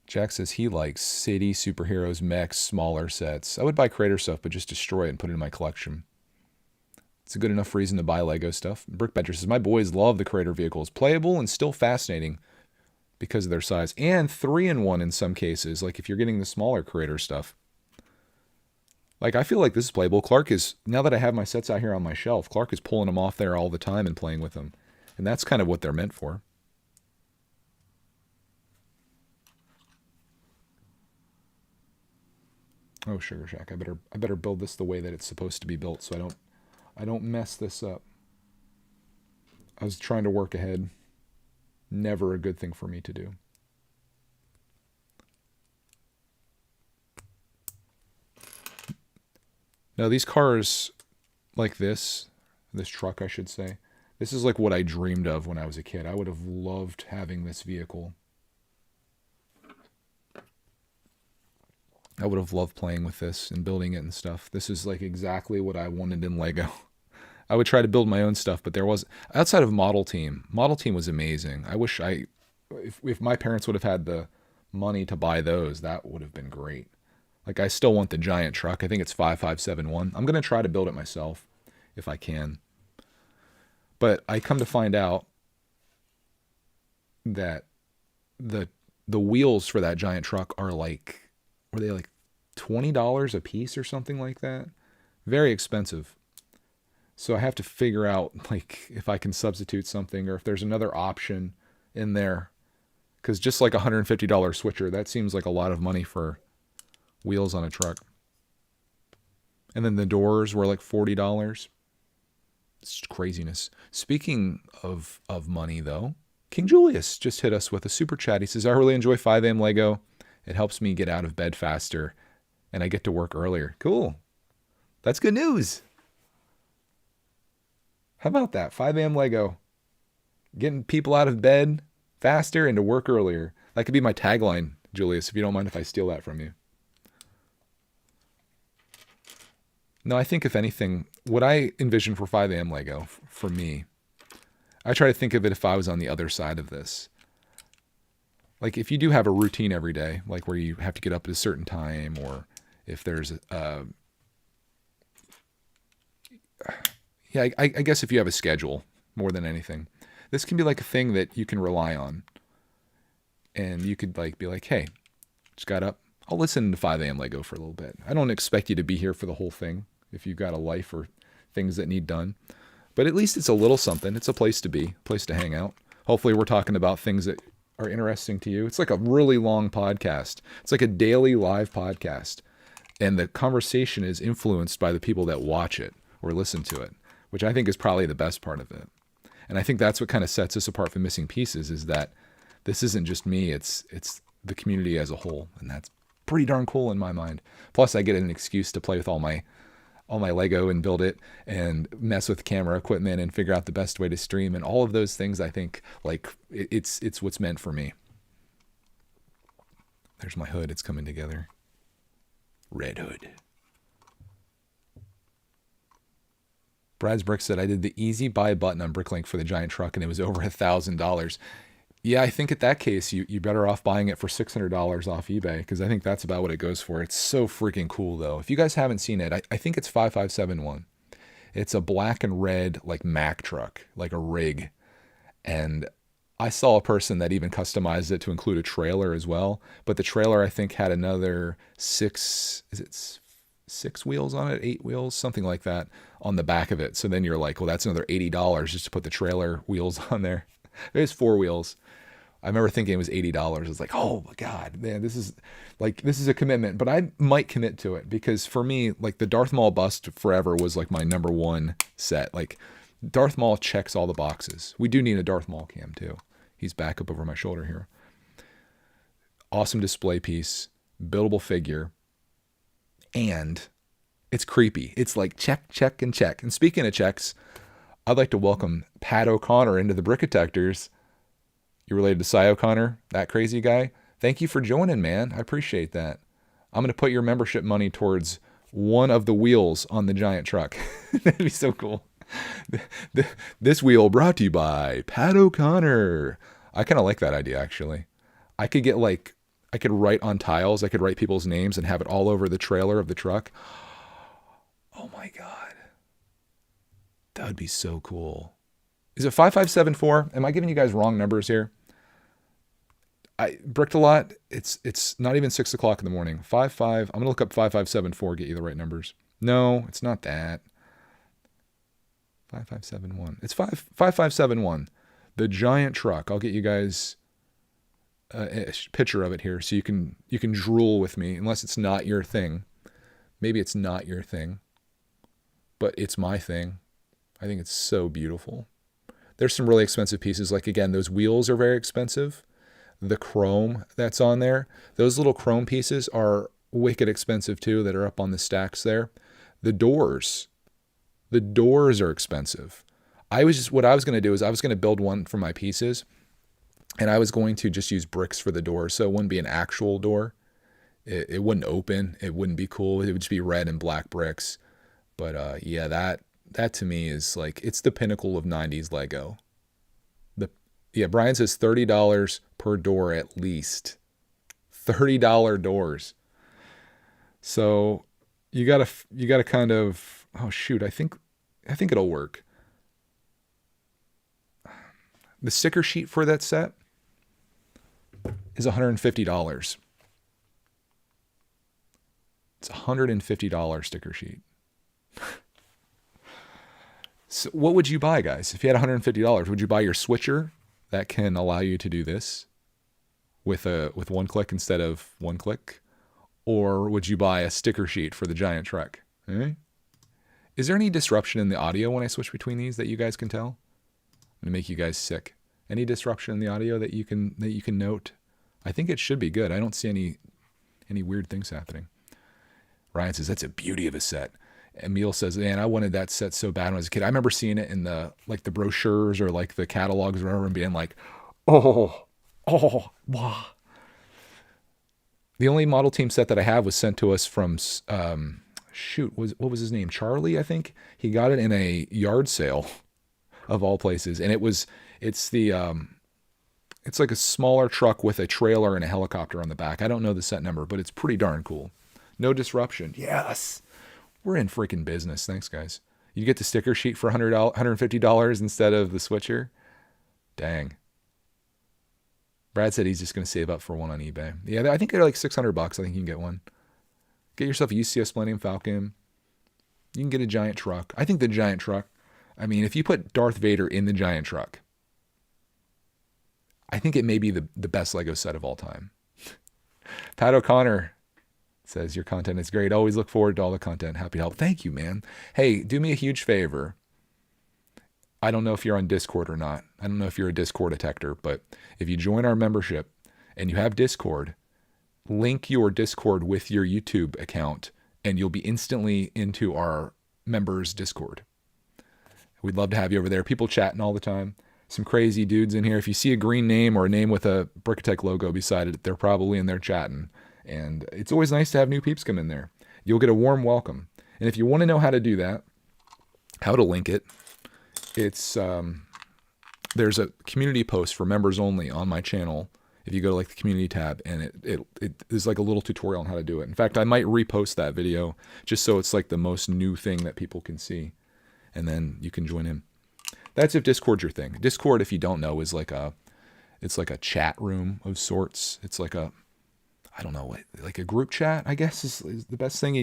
Jack says he likes city, superheroes, mechs, smaller sets. I would buy Creator stuff, but just destroy it and put it in my collection. It's a good enough reason to buy Lego stuff. Brick Badger says, my boys love the Creator vehicles. Playable and still fascinating because of their size. And 3-in-1 in some cases, like if you're getting the smaller Creator stuff. Like, I feel like this is playable. Clark is, now that I have my sets out here on my shelf, Clark is pulling them off there all the time and playing with them. And that's kind of what they're meant for. Oh, Sugar Shack, I better build this the way that it's supposed to be built so I don't mess this up. I was trying to work ahead. Never a good thing for me to do. Now, these cars like this truck, I should say, this is like what I dreamed of when I was a kid. I would have loved having this vehicle. I would have loved playing with this and building it and stuff. This is like exactly what I wanted in Lego. I would try to build my own stuff, but there was, outside of Model Team was amazing. I wish if my parents would have had the money to buy those, that would have been great. Like I still want the giant truck. I think it's 5571. I'm going to try to build it myself if I can. But I come to find out that the wheels for that giant truck are like, were they like $20 a piece or something like that? Very expensive. So I have to figure out like if I can substitute something or if there's another option in there. Because just like $150 switcher, that seems like a lot of money for wheels on a truck. And then the doors were like $40. It's craziness. Speaking of money though, King Julius just hit us with a super chat. He says, I really enjoy 5am Lego. It helps me get out of bed faster and I get to work earlier. Cool. That's good news. How about that? 5am Lego. Getting people out of bed faster and to work earlier. That could be my tagline, Julius, if you don't mind if I steal that from you. No, I think if anything, what I envision for 5am Lego, for me, I try to think of it if I was on the other side of this. Like if you do have a routine every day, like where you have to get up at a certain time, or if there's I guess if you have a schedule more than anything, this can be like a thing that you can rely on. And you could like be like, hey, just got up. I'll listen to 5am Lego for a little bit. I don't expect you to be here for the whole thing if you've got a life or things that need done. But at least it's a little something. It's a place to be, a place to hang out. Hopefully we're talking about things that are interesting to you. It's like a really long podcast. It's like a daily live podcast. And the conversation is influenced by the people that watch it or listen to it, which I think is probably the best part of it. And I think that's what kind of sets us apart from Missing Pieces, is that this isn't just me, it's the community as a whole. And that's pretty darn cool in my mind. Plus I get an excuse to play with all my Lego and build it and mess with camera equipment and figure out the best way to stream, and all of those things. I think like it's what's meant for me. There's my hood. It's coming together. Red hood. Brad's Brick said, I did the easy buy button on Bricklink for the giant truck and it was over $1,000. Yeah, I think at that case, you're better off buying it for $600 off eBay, because I think that's about what it goes for. It's so freaking cool, though. If you guys haven't seen it, I think it's 5571. It's a black and red, like Mack truck, like a rig. And I saw a person that even customized it to include a trailer as well. But the trailer, I think, had another six wheels on it, 8 wheels, something like that on the back of it. So then you're like, well, that's another $80 just to put the trailer wheels on there. There's 4 wheels. I remember thinking it was $80. I was like, oh my God, man, this is a commitment, but I might commit to it, because for me, like the Darth Maul bust forever was like my number one set. Like Darth Maul checks all the boxes. We do need a Darth Maul cam too. He's back up over my shoulder here. Awesome display piece, buildable figure, and it's creepy. It's like check, check, and check. And speaking of checks, I'd like to welcome Pat O'Connor into the Brickitectors. You related to Cy O'Connor, that crazy guy? Thank you for joining, man. I appreciate that. I'm going to put your membership money towards one of the wheels on the giant truck. That'd be so cool. This wheel brought to you by Pat O'Connor. I kind of like that idea, actually. I could write on tiles. I could write people's names and have it all over the trailer of the truck. Oh my God. That would be so cool. Is it 5574? Am I giving you guys wrong numbers here? I bricked a lot. It's not even 6 o'clock in the morning. I'm going to look up 5574, get you the right numbers. No, it's not that. 5571. It's 5571. The giant truck. I'll get you guys a picture of it here so you can drool with me, unless it's not your thing. Maybe it's not your thing, but it's my thing. I think it's so beautiful. There's some really expensive pieces. Like, again, those wheels are very expensive. The chrome that's on there, those little chrome pieces are wicked expensive too, that are up on the stacks there. The doors are expensive. What I was going to do is I was going to build one for my pieces, and I was going to just use bricks for the door. So it wouldn't be an actual door. It wouldn't open. It wouldn't be cool. It would just be red and black bricks. But yeah, that to me is like, it's the pinnacle of 90s Lego. Brian says $30 per door at least. $30 doors. So you gotta kind of, oh shoot, I think it'll work. The sticker sheet for that set is $150. It's a $150 sticker sheet. So what would you buy, guys? If you had $150, would you buy your switcher that can allow you to do this with one click instead of one click? Or would you buy a sticker sheet for the giant truck? Eh? Is there any disruption in the audio when I switch between these that you guys can tell? I'm gonna make you guys sick. Any disruption in the audio that you can note? I think it should be good. I don't see any weird things happening. Ryan says that's a beauty of a set. Emil says, man, I wanted that set so bad when I was a kid. I remember seeing it in the brochures or like the catalogs or whatever and being like, oh, wow. The only model team set that I have was sent to us from what was his name? Charlie, I think. He got it in a yard sale of all places. And it's like a smaller truck with a trailer and a helicopter on the back. I don't know the set number, but it's pretty darn cool. No disruption. Yes. We're in freaking business. Thanks, guys. You get the sticker sheet for $150 instead of the switcher. Dang. Brad said he's just going to save up for one on eBay. Yeah, I think they're like $600. I think you can get one. Get yourself a UCS Millennium Falcon. You can get a giant truck. I think the giant truck, I mean, if you put Darth Vader in the giant truck, I think it may be the best Lego set of all time. Pat O'Connor says, your content is great. Always look forward to all the content. Happy to help. Thank you, man. Hey, do me a huge favor. I don't know if you're on Discord or not. I don't know if you're a Discord detector, but if you join our membership and you have Discord, link your Discord with your YouTube account and you'll be instantly into our members Discord. We'd love to have you over there. People chatting all the time. Some crazy dudes in here. If you see a green name or a name with a brickitect logo beside it, they're probably in there chatting. And it's always nice to have new peeps come in there. You'll get a warm welcome. And if you want to know how to do that, how to link it, it's there's a community post for members only on my channel. If you go to like the community tab, and it is like a little tutorial on how to do it. In fact, I might repost that video just so it's like the most new thing that people can see, and then you can join in. That's if Discord's your thing. Discord, if you don't know, is it's like a chat room of sorts. It's like I don't know, like a group chat, I guess is the best thing.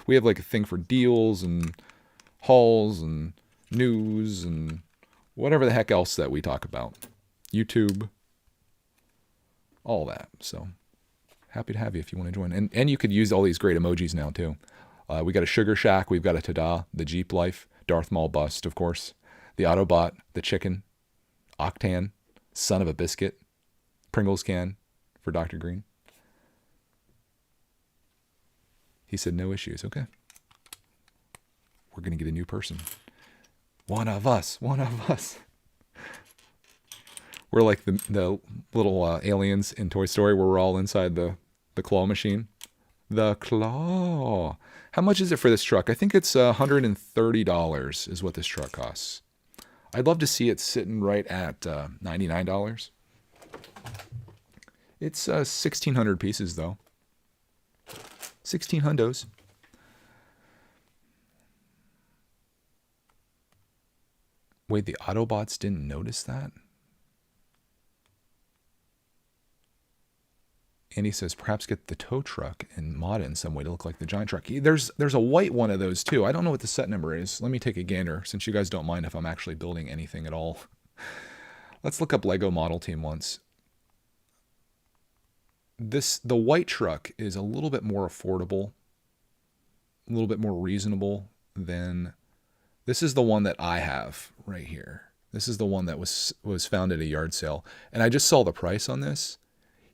We have like a thing for deals and hauls and news and whatever the heck else that we talk about. YouTube, all that. So happy to have you if you want to join. And you could use all these great emojis now too. We got a Sugar Shack, we've got a Tada, the Jeep Life, Darth Maul bust, of course, the Autobot, the chicken, Octan, son of a biscuit, Pringles can for Dr. Green. He said no issues. Okay. We're going to get a new person. One of us. We're like the little aliens in Toy Story where we're all inside the claw machine. The claw. How much is it for this truck? I think it's $130 is what this truck costs. I'd love to see it sitting right at $99. It's 1,600 pieces though. 16 hundos. Wait, the Autobots didn't notice that? Andy says, perhaps get the tow truck and mod it in some way to look like the giant truck. There's a white one of those too. I don't know what the set number is. Let me take a gander since you guys don't mind if I'm actually building anything at all. Let's look up Lego Model Team once. The white truck is a little bit more affordable, a little bit more reasonable than, this is the one that I have right here. This is the one that was found at a yard sale. And I just saw the price on this.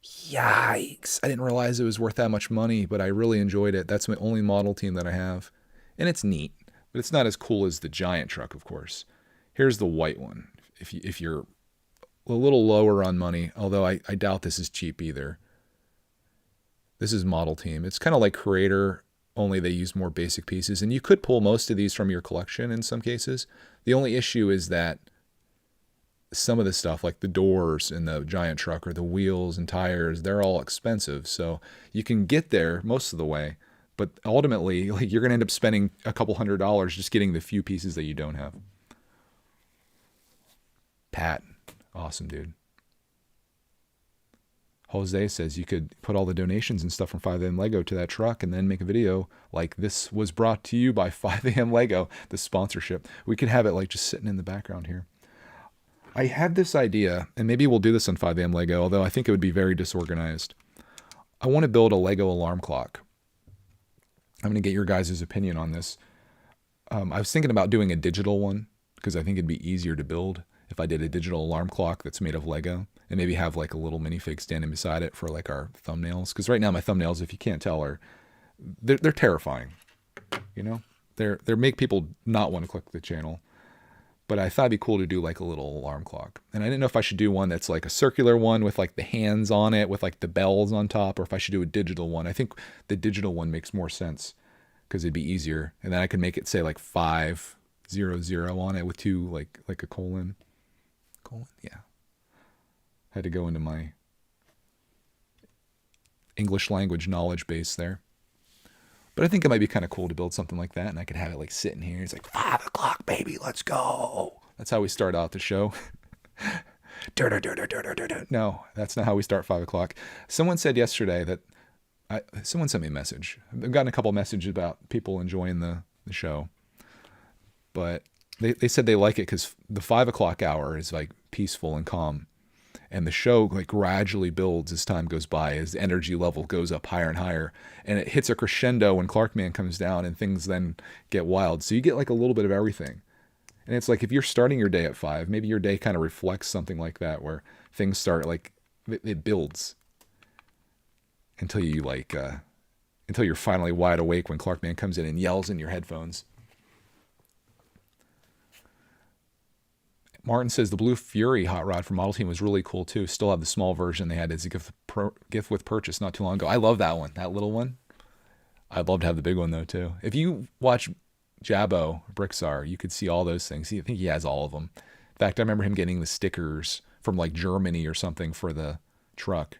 Yikes. I didn't realize it was worth that much money, but I really enjoyed it. That's my only model team that I have. And it's neat, but it's not as cool as the giant truck, of course. Here's the white one. If you're a little lower on money, although I doubt this is cheap either. This is model team. It's kind of like Creator, only they use more basic pieces. And you could pull most of these from your collection in some cases. The only issue is that some of the stuff like the doors in the giant truck or the wheels and tires, they're all expensive. So you can get there most of the way, But ultimately, like, you're going to end up spending a couple $100 just getting the few pieces that you don't have. Pat, awesome dude. Jose says you could put all the donations and stuff from 5am Lego to that truck and then make a video like this was brought to you by 5am Lego, the sponsorship. We could have it like just sitting in the background here. I had this idea, and maybe we'll do this on 5am Lego, although I think it would be very disorganized. I want to build a Lego alarm clock. I'm going to get your guys' opinion on this. I was thinking about doing a digital one because I think it'd be easier to build if I did a digital alarm clock that's made of Lego, and maybe have like a little minifig standing beside it for like our thumbnails. Because right now my thumbnails, if you can't tell, they're terrifying. You know, they make people not want to click the channel. But I thought it'd be cool to do like a little alarm clock. And I didn't know if I should do one that's like a circular one with like the hands on it, with like the bells on top, or if I should do a digital one. I think the digital one makes more sense because it'd be easier. And then I could make it say like 500 on it with two, like a colon. Yeah. Had to go into my English language knowledge base there. But I think it might be kind of cool to build something like that, and I could have it like sitting here. It's like 5 o'clock, baby, let's go. That's how we start out the show. No, that's not how we start 5 o'clock. Someone said yesterday that someone sent me a message. I've gotten a couple messages about people enjoying the show, but they said they like it because the 5 o'clock hour is like peaceful and calm. And the show like gradually builds as time goes by, as the energy level goes up higher and higher. And it hits a crescendo when Clarkman comes down and things then get wild. So you get like a little bit of everything. And it's like if you're starting your day at 5, maybe your day kind of reflects something like that, where things start like, it builds until you like, until you're finally wide awake when Clarkman comes in and yells in your headphones. Martin says the Blue Fury hot rod from Model Team was really cool too. Still have the small version they had as a gift with purchase not too long ago. I love that one, that little one. I'd love to have the big one though too. If you watch Jabbo Bricksar, you could see all those things. I think he has all of them. In fact, I remember him getting the stickers from like Germany or something for the truck.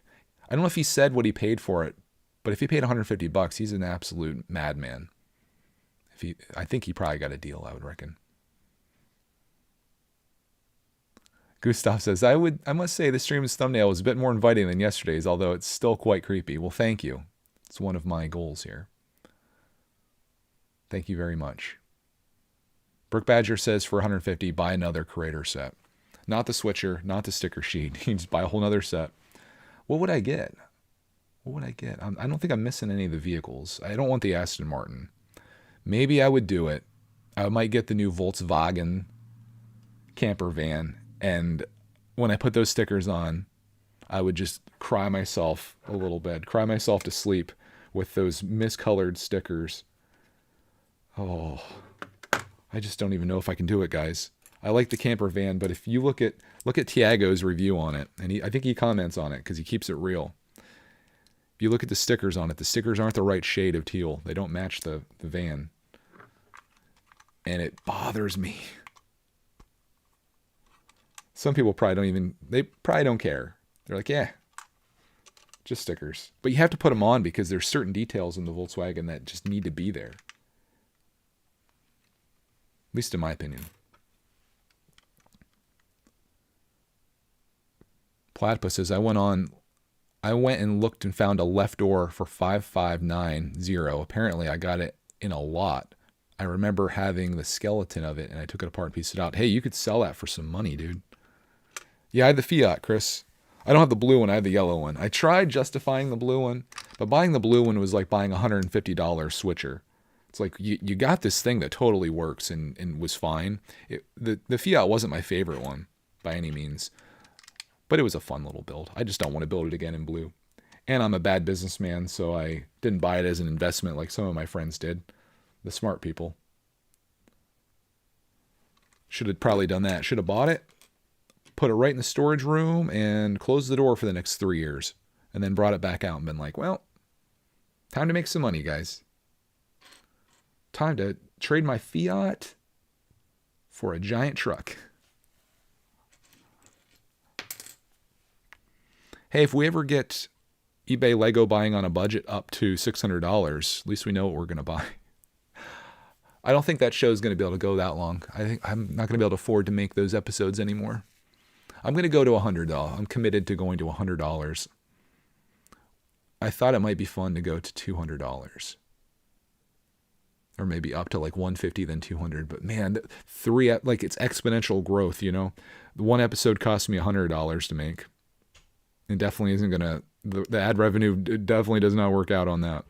I don't know if he said what he paid for it, but if he paid $150, he's an absolute madman. I think he probably got a deal, I would reckon. Gustav says, I must say the stream's thumbnail was a bit more inviting than yesterday's, although it's still quite creepy. Well, thank you. It's one of my goals here. Thank you very much. Brooke Badger says for $150, buy another creator set. Not the switcher, not the sticker sheet. You just buy a whole nother set. What would I get? I don't think I'm missing any of the vehicles. I don't want the Aston Martin. Maybe I would do it. I might get the new Volkswagen camper van. And when I put those stickers on, I would just cry myself a little bit, cry myself to sleep with those miscolored stickers. Oh, I just don't even know if I can do it, guys. I like the camper van, but if you look at Tiago's review on it, and I think he comments on it because he keeps it real. If you look at the stickers on it, the stickers aren't the right shade of teal. They don't match the van. And it bothers me. Some people probably don't care. They're like, yeah, just stickers. But you have to put them on because there's certain details in the Volkswagen that just need to be there. At least in my opinion. Platypus says, I went and looked and found a left door for $5,590. Apparently I got it in a lot. I remember having the skeleton of it and I took it apart and pieced it out. Hey, you could sell that for some money, dude. Yeah, I had the Fiat, Chris. I don't have the blue one. I had the yellow one. I tried justifying the blue one, but buying the blue one was like buying a $150 switcher. It's like you got this thing that totally works and was fine. The Fiat wasn't my favorite one by any means, but it was a fun little build. I just don't want to build it again in blue. And I'm a bad businessman, so I didn't buy it as an investment like some of my friends did. The smart people. Should have probably done that. Should have bought it, put it right in the storage room, and closed the door for the next 3 years. And then brought it back out and been like, well, time to make some money, guys. Time to trade my Fiat for a giant truck. Hey, if we ever get eBay Lego buying on a budget up to $600. At least we know what we're going to buy. I don't think that show is going to be able to go that long. I think I'm not going to be able to afford to make those episodes anymore. I'm going to go to $100. I'm committed to going to $100. I thought it might be fun to go to $200. Or maybe up to like 150, then 200. But man, it's exponential growth, you know. The one episode cost me $100 to make. It definitely isn't going to, the ad revenue definitely does not work out on that.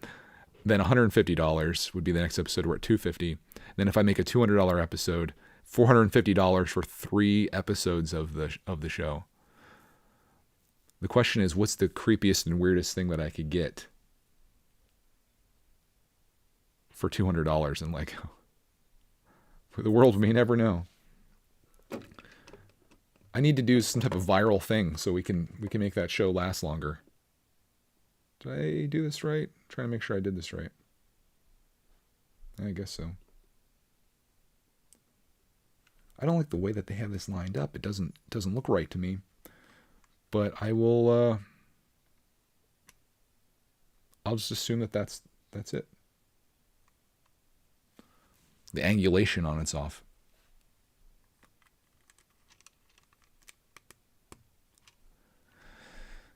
Then $150 would be the next episode. We're at $250. Then if I make a $200 episode, $450 for 3 episodes of the show. The question is, what's the creepiest and weirdest thing that I could get for $200 in Lego? For the world may never know. I need to do some type of viral thing so we can make that show last longer. Did I do this right? I'm trying to make sure I did this right. I guess so. I don't like the way that they have this lined up. It doesn't look right to me. But I will. I'll just assume that that's it. The angulation on it's off.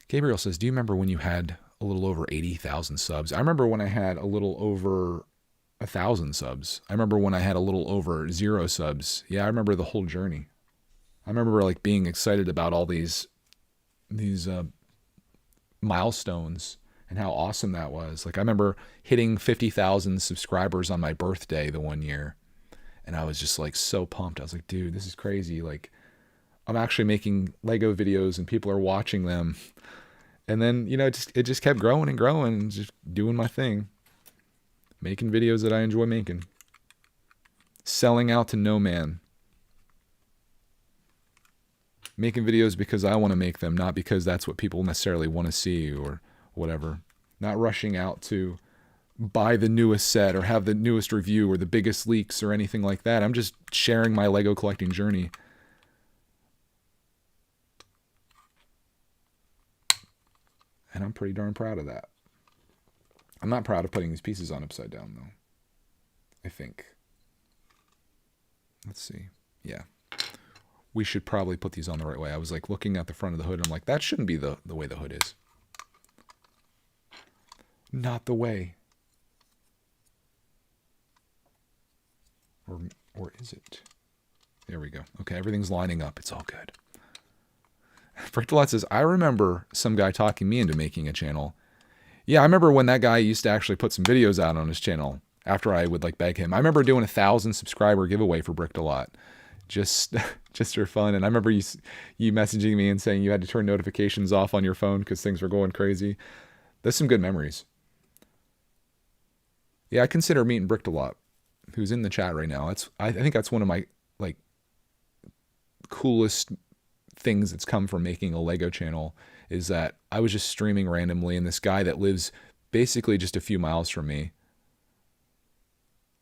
Gabriel says, "Do you remember when you had a little over 80,000 subs?" I remember when I had a little over 1,000 subs. I remember when I had a little over 0 subs. Yeah, I remember the whole journey. I remember like being excited about all these milestones and how awesome that was. Like I remember hitting 50,000 subscribers on my birthday the one year, and I was just like so pumped. I was like, dude, this is crazy. Like I'm actually making Lego videos and people are watching them. And then, you know, it just kept growing and growing and just doing my thing. Making videos that I enjoy making. Selling out to no man. Making videos because I want to make them, not because that's what people necessarily want to see or whatever. Not rushing out to buy the newest set or have the newest review or the biggest leaks or anything like that. I'm just sharing my Lego collecting journey. And I'm pretty darn proud of that. I'm not proud of putting these pieces on upside down, though. I think. Let's see. Yeah. We should probably put these on the right way. I was like looking at the front of the hood, and I'm like, that shouldn't be the way the hood is. Not the way. Or is it? There we go. Okay, everything's lining up. It's all good. Frictalot says, I remember some guy talking me into making a channel. Yeah, I remember when that guy used to actually put some videos out on his channel after I would like beg him. I remember doing 1,000 subscriber giveaway for Bricktolot. Just for fun. And I remember you messaging me and saying you had to turn notifications off on your phone because things were going crazy. There's some good memories. Yeah, I consider meeting Bricktolot, who's in the chat right now. I think that's one of my like coolest things that's come from making a Lego channel is that I was just streaming randomly, and this guy that lives basically just a few miles from me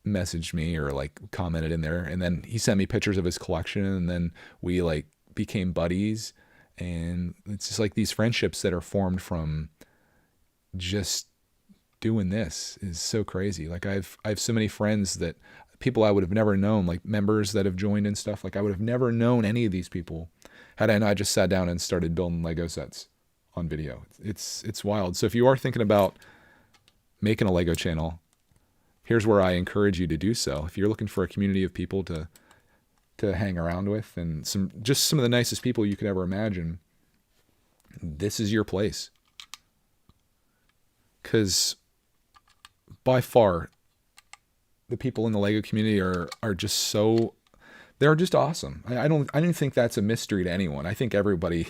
messaged me or like commented in there, and then he sent me pictures of his collection, and then we like became buddies. And it's just like these friendships that are formed from just doing this is so crazy. Like I have so many friends that people I would have never known, like members that have joined and stuff. Like I would have never known any of these people had I not just sat down and started building Lego sets on video. It's wild. So if you are thinking about making a Lego channel, here's where I encourage you to do so. If you're looking for a community of people to hang around with and some of the nicest people you could ever imagine, this is your place. Because by far, the people in the Lego community are just so, they're just awesome. I don't think that's a mystery to anyone. I think everybody,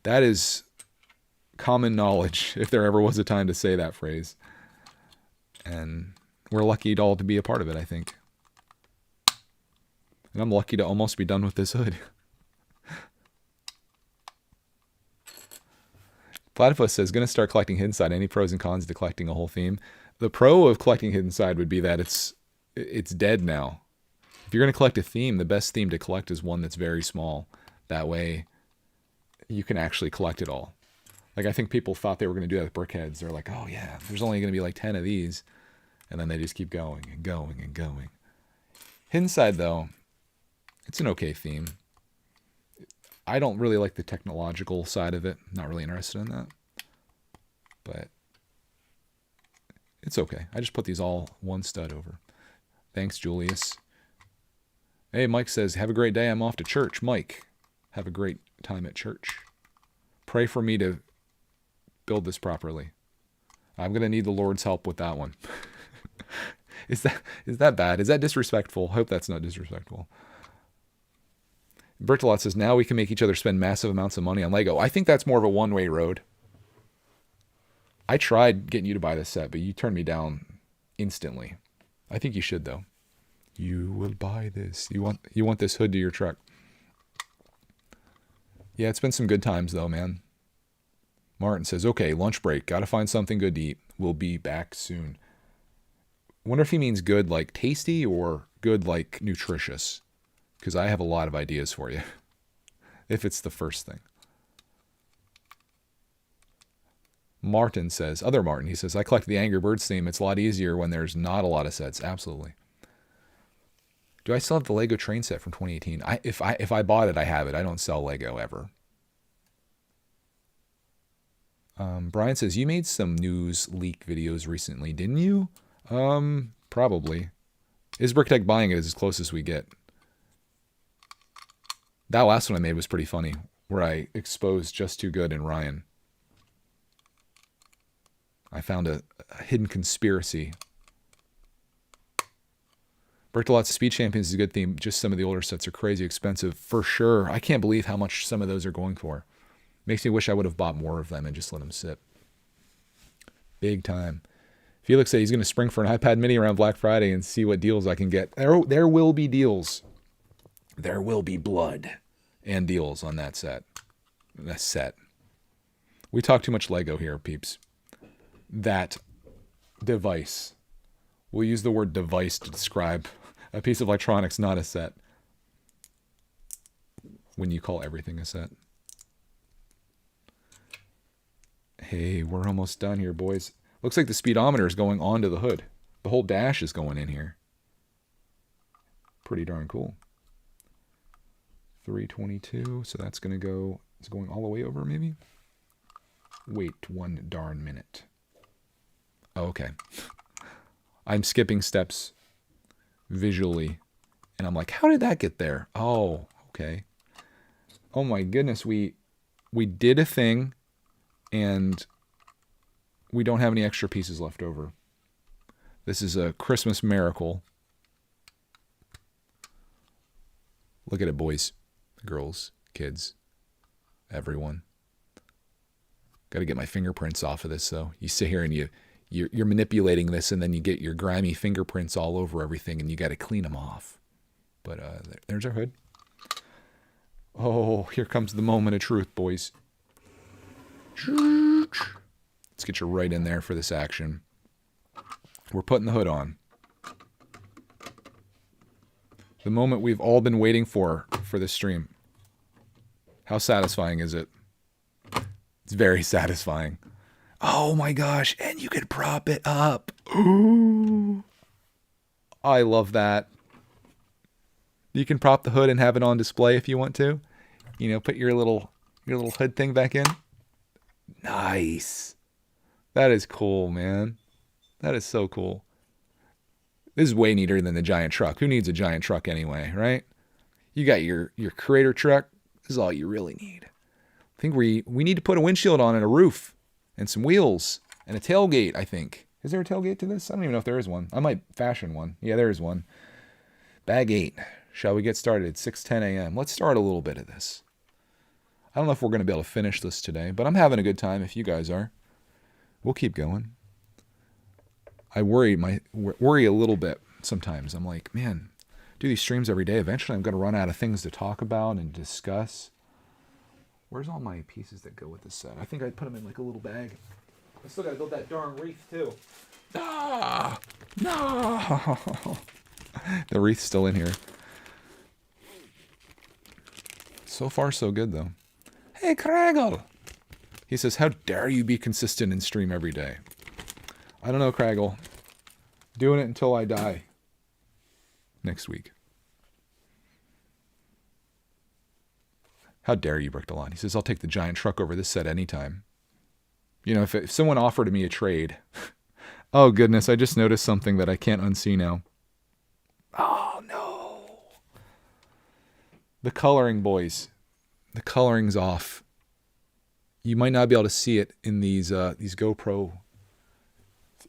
that is common knowledge if there ever was a time to say that phrase. And we're lucky all to be a part of it, I think. And I'm lucky to almost be done with this hood. Platypus says, going to start collecting Hidden Side. Any pros and cons to collecting a whole theme? The pro of collecting Hidden Side would be that it's dead now. If you're going to collect a theme, the best theme to collect is one that's very small. That way, you can actually collect it all. Like, I think people thought they were going to do that with brickheads. They're like, oh yeah, there's only going to be like 10 of these. And then they just keep going and going and going. Hidden Side, though, it's an okay theme. I don't really like the technological side of it. Not really interested in that. But it's okay. I just put these all one stud over. Thanks, Julius. Hey, Mike says, have a great day. I'm off to church. Mike, have a great time at church. Pray for me to build this properly. I'm going to need the Lord's help with that one. Is that bad? Is that disrespectful? I hope that's not disrespectful. Bertolot says, now we can make each other spend massive amounts of money on Lego. I think that's more of a one-way road. I tried getting you to buy this set, but you turned me down instantly. I think you should, though. You will buy this. You want this hood to your truck. Yeah, it's been some good times, though, man. Martin says, okay, lunch break. Got to find something good to eat. We'll be back soon. Wonder if he means good like tasty or good like nutritious. Because I have a lot of ideas for you. If it's the first thing. Martin says, other Martin, he says, I collect the Angry Birds theme. It's a lot easier when there's not a lot of sets. Absolutely. Do I still have the Lego train set from 2018? If I bought it, I have it. I don't sell Lego ever. Brian says, you made some news leak videos recently, didn't you? Probably. Is brickitect buying it is as close as we get. That last one I made was pretty funny, where I exposed Just Too Good and Ryan. I found a hidden conspiracy. Bertolot's Speed Champions is a good theme. Just some of the older sets are crazy expensive. For sure. I can't believe how much some of those are going for. Makes me wish I would have bought more of them and just let them sit. Big time. Felix said he's going to spring for an iPad mini around Black Friday and see what deals I can get. There will be deals. There will be blood and deals on that set. That set. We talk too much Lego here, peeps. That device. We'll use the word device to describe a piece of electronics, not a set. When you call everything a set. Hey, we're almost done here, boys. Looks like the speedometer is going onto the hood. The whole dash is going in here. Pretty darn cool. 322, so that's going to go, it's going all the way over maybe? Wait one darn minute. Oh, okay. I'm skipping steps visually, and I'm like, how did that get there? Oh, okay. Oh my goodness, we did a thing, and we don't have any extra pieces left over. This is a Christmas miracle. Look at it, boys, girls, kids, everyone. Got to get my fingerprints off of this, though. You sit here and you're manipulating this, and then you get your grimy fingerprints all over everything, and you got to clean them off. But there's our hood. Oh, here comes the moment of truth, boys. Let's get you right in there for this action. We're putting the hood on. The moment we've all been waiting for this stream. How satisfying is it? It's very satisfying. Oh my gosh, and you can prop it up. Ooh. I love that. You can prop the hood and have it on display if you want to. You know, put your little hood thing back in. Nice. That is cool, man. That is so cool. This is way neater than the giant truck. Who needs a giant truck anyway, right? You got your creator truck. This is all you really need. I think we need to put a windshield on and a roof and some wheels and a tailgate, I think. Is there a tailgate to this? I don't even know if there is one. I might fashion one. Yeah, there is one. Bag 8. Shall we get started at 6:10 a.m.? Let's start a little bit of this. I don't know if we're going to be able to finish this today, but I'm having a good time if you guys are. We'll keep going. I worry a little bit sometimes. I'm like, man, do these streams every day. Eventually I'm going to run out of things to talk about and discuss. Where's all my pieces that go with this set? I think I'd put them in like a little bag. I still got to build that darn wreath too. Ah! No! The wreath's still in here. So far so good though. Hey, Craigle! He says, how dare you be consistent and stream every day? I don't know, Craggle. Doing it until I die. Next week. How dare you, Brickitect? He says, I'll take the giant truck over this set anytime. You know, if someone offered me a trade. Oh, goodness, I just noticed something that I can't unsee now. Oh, no. The coloring, boys. The coloring's off. You might not be able to see it in these GoPro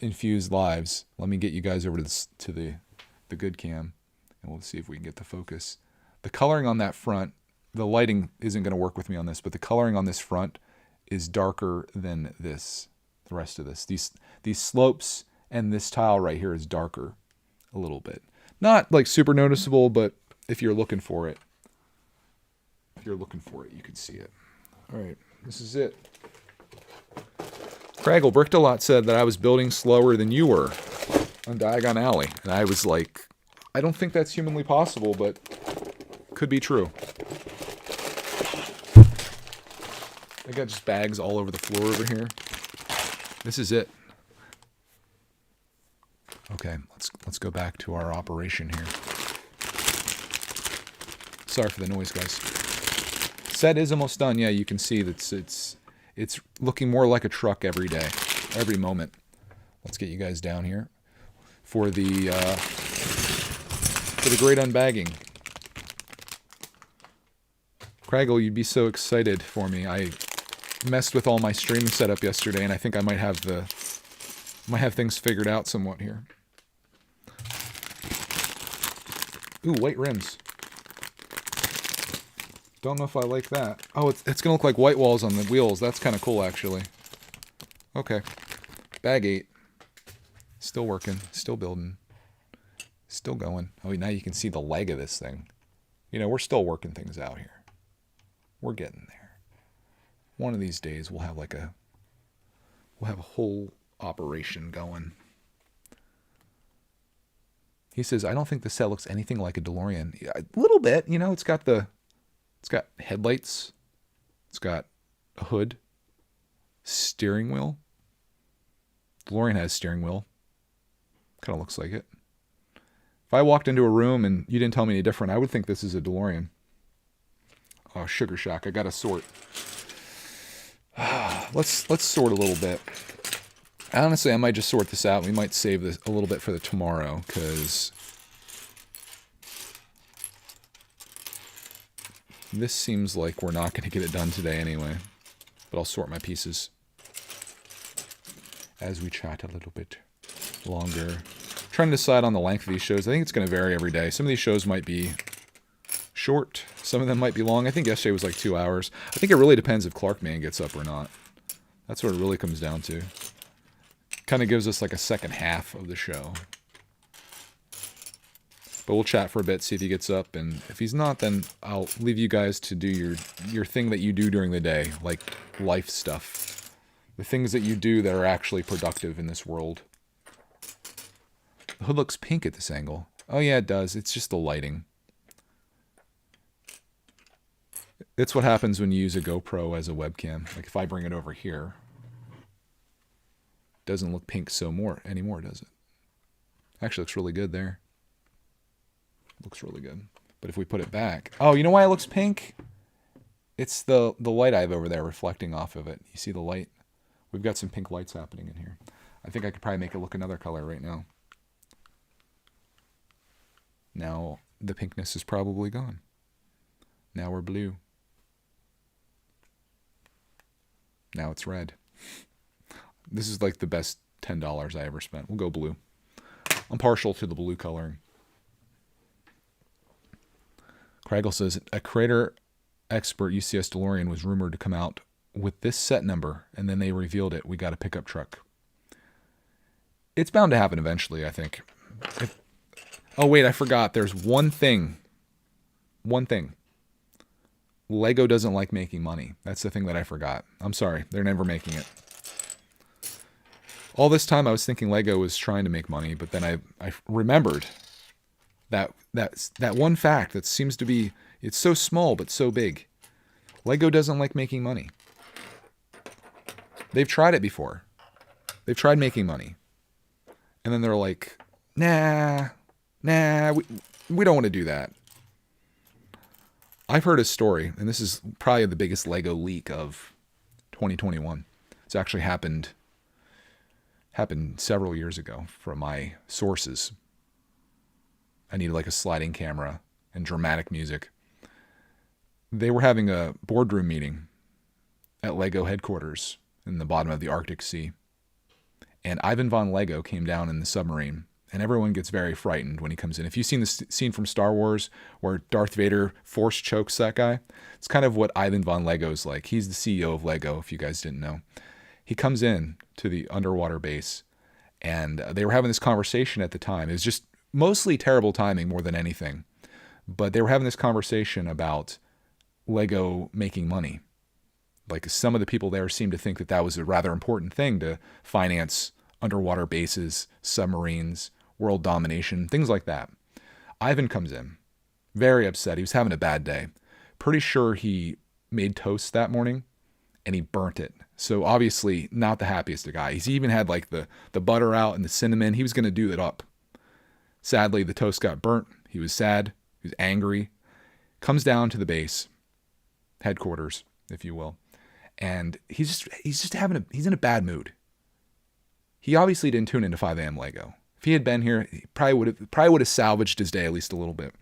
infused lives. Let me get you guys over to the good cam, and we'll see if we can get the focus. The coloring on that front, the lighting isn't going to work with me on this, but the coloring on this front is darker than this, the rest of this. These slopes and this tile right here is darker a little bit. Not like super noticeable, but if you're looking for it, you can see it. All right, this is it. Craggle Brickitect said that I was building slower than you were on Diagon Alley. And I was like, I don't think that's humanly possible, but could be true. I got just bags all over the floor over here. This is it. Okay, let's go back to our operation here. Sorry for the noise, guys. Set is almost done. Yeah, you can see that it's looking more like a truck every day, every moment. Let's get you guys down here for the great unbagging. Craggle, you'd be so excited for me. I messed with all my stream setup yesterday, and I think I might have things figured out somewhat here. Ooh, white rims. Don't know if I like that. Oh, it's gonna look like white walls on the wheels. That's kind of cool, actually. Okay. Bag 8. Still working. Still building. Still going. Oh, now you can see the leg of this thing. You know, we're still working things out here. We're getting there. One of these days we'll have a whole operation going. He says, I don't think the set looks anything like a DeLorean. Yeah, a little bit, you know, it's got headlights. It's got a hood. Steering wheel. DeLorean has steering wheel. Kind of looks like it. If I walked into a room and you didn't tell me any different, I would think this is a DeLorean. Oh, sugar shock. I got to sort. Let's sort a little bit. Honestly, I might just sort this out. We might save this a little bit for the tomorrow, because this seems like we're not going to get it done today anyway. But I'll sort my pieces as we chat a little bit longer. Trying to decide on the length of these shows. I think it's going to vary every day. Some of these shows might be short. Some of them might be long. I think yesterday was like 2 hours. I think it really depends if Clarkman gets up or not. That's what it really comes down to. Kind of gives us like a second half of the show. But we'll chat for a bit, see if he gets up. And if he's not, then I'll leave you guys to do your thing that you do during the day. Like life stuff. The things that you do that are actually productive in this world. The hood looks pink at this angle. Oh yeah, it does. It's just the lighting. It's what happens when you use a GoPro as a webcam. Like if I bring it over here, it doesn't look pink anymore, does it? Actually looks really good there. Looks really good. But if we put it back, oh, you know why it looks pink? It's the light I have over there reflecting off of it. You see the light? We've got some pink lights happening in here. I think I could probably make it look another color right now. Now the pinkness is probably gone. Now we're blue. Now it's red. This is like the best $10 I ever spent. We'll go blue. I'm partial to the blue coloring. Craggle says, a Creator Expert UCS DeLorean was rumored to come out with this set number, and then they revealed it. We got a pickup truck. It's bound to happen eventually, I think. Oh, wait, I forgot. There's one thing. One thing. Lego doesn't like making money. That's the thing that I forgot. I'm sorry. They're never making it. All this time I was thinking Lego was trying to make money, but then I remembered that one fact that seems to be, it's so small but so big. Lego doesn't like making money. They've tried it before. They've tried making money. And then they're like, nah, we don't want to do that. I've heard a story, and this is probably the biggest Lego leak of 2021. It's actually happened several years ago from my sources. I needed like a sliding camera and dramatic music. They were having a boardroom meeting at Lego headquarters in the bottom of the Arctic Sea. And Ivan von Lego came down in the submarine, and everyone gets very frightened when he comes in. If you've seen the scene from Star Wars where Darth Vader force chokes that guy, it's kind of what Ivan von Lego is like. He's the CEO of Lego, if you guys didn't know. He comes in to the underwater base, and they were having this conversation at the time. It was just mostly terrible timing more than anything. But they were having this conversation about Lego making money. Like some of the people there seemed to think that that was a rather important thing to finance underwater bases, submarines, world domination, things like that. Ivan comes in, very upset. He was having a bad day. Pretty sure he made toast that morning and he burnt it. So obviously not the happiest of guys. He even had like the butter out and the cinnamon. He was going to do it up. Sadly, the toast got burnt. He was sad. He was angry. Comes down to the base, headquarters, if you will. And he's in a bad mood. He obviously didn't tune into 5 a.m. Lego. If he had been here, he probably would have salvaged his day at least a little bit.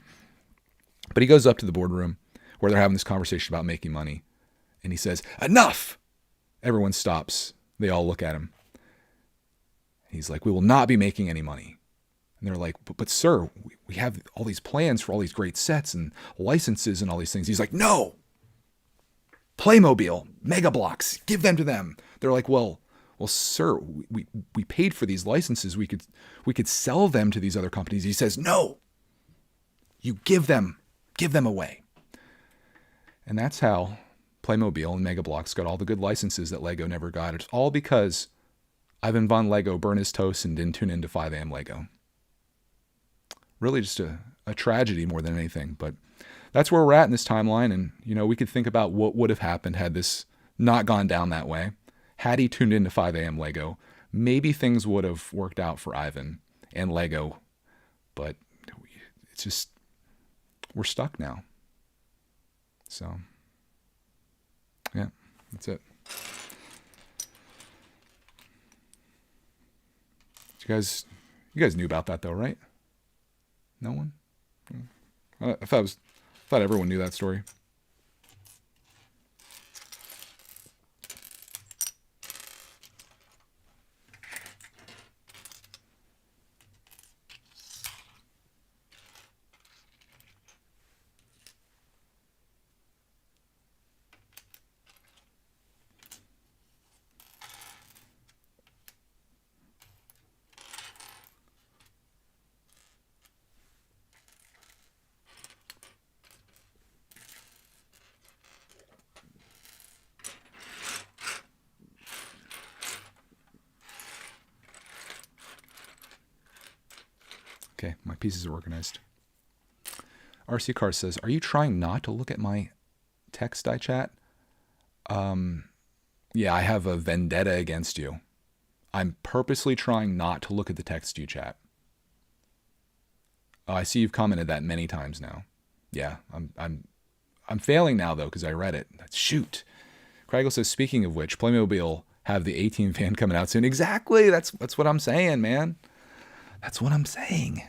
But he goes up to the boardroom where they're having this conversation about making money. And he says, "Enough!" Everyone stops. They all look at him. He's like, "We will not be making any money." And they're like, but sir, we have all these plans for all these great sets and licenses and all these things. He's like, "No! Playmobil, Mega Bloks, give them to them." They're like, well, sir, we paid for these licenses. We could sell them to these other companies. He says, "No, you give them away." And that's how Playmobil and Mega Bloks got all the good licenses that Lego never got. It's all because Ivan von Lego burned his toast and didn't tune into 5 a.m. Lego. Really just a tragedy more than anything, but that's where we're at in this timeline. And, we could think about what would have happened had this not gone down that way. Had he tuned into 5 a.m. Lego, maybe things would have worked out for Ivan and Lego. But it's just, we're stuck now. So, yeah, that's it. You guys knew about that though, right? No one? I thought everyone knew that story. Okay, my pieces are organized. RC Car says, "Are you trying not to look at my text I chat?" Yeah, I have a vendetta against you. I'm purposely trying not to look at the text you chat. I see you've commented that many times now. Yeah, I'm failing now though because I read it. Shoot. Craigle says, "Speaking of which, Playmobil have the A-Team fan coming out soon." Exactly. That's what I'm saying, man. That's what I'm saying.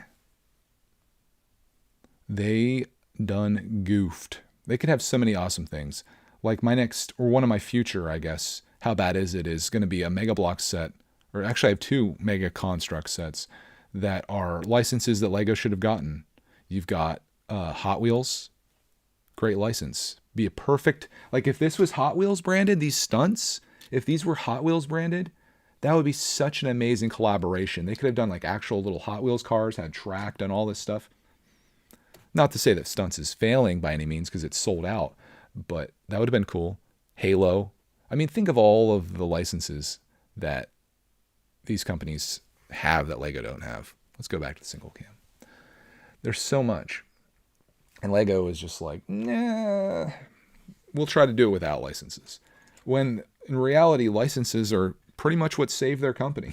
They done goofed. They could have so many awesome things. Like my next, or one of my future, I guess, How Bad Is It, is going to be a Mega Bloks set. Or actually I have 2 Mega Construct sets that are licenses that Lego should have gotten. You've got Hot Wheels. Great license. Be a perfect, like if this was Hot Wheels branded, these stunts, if these were Hot Wheels branded, that would be such an amazing collaboration. They could have done like actual little Hot Wheels cars, had track, done all this stuff. Not to say that stunts is failing by any means because it's sold out, but that would have been cool. Halo. I mean, think of all of the licenses that these companies have that Lego don't have. Let's go back to the single cam. There's so much. And Lego is just like, nah, we'll try to do it without licenses. When in reality, licenses are pretty much what saved their company.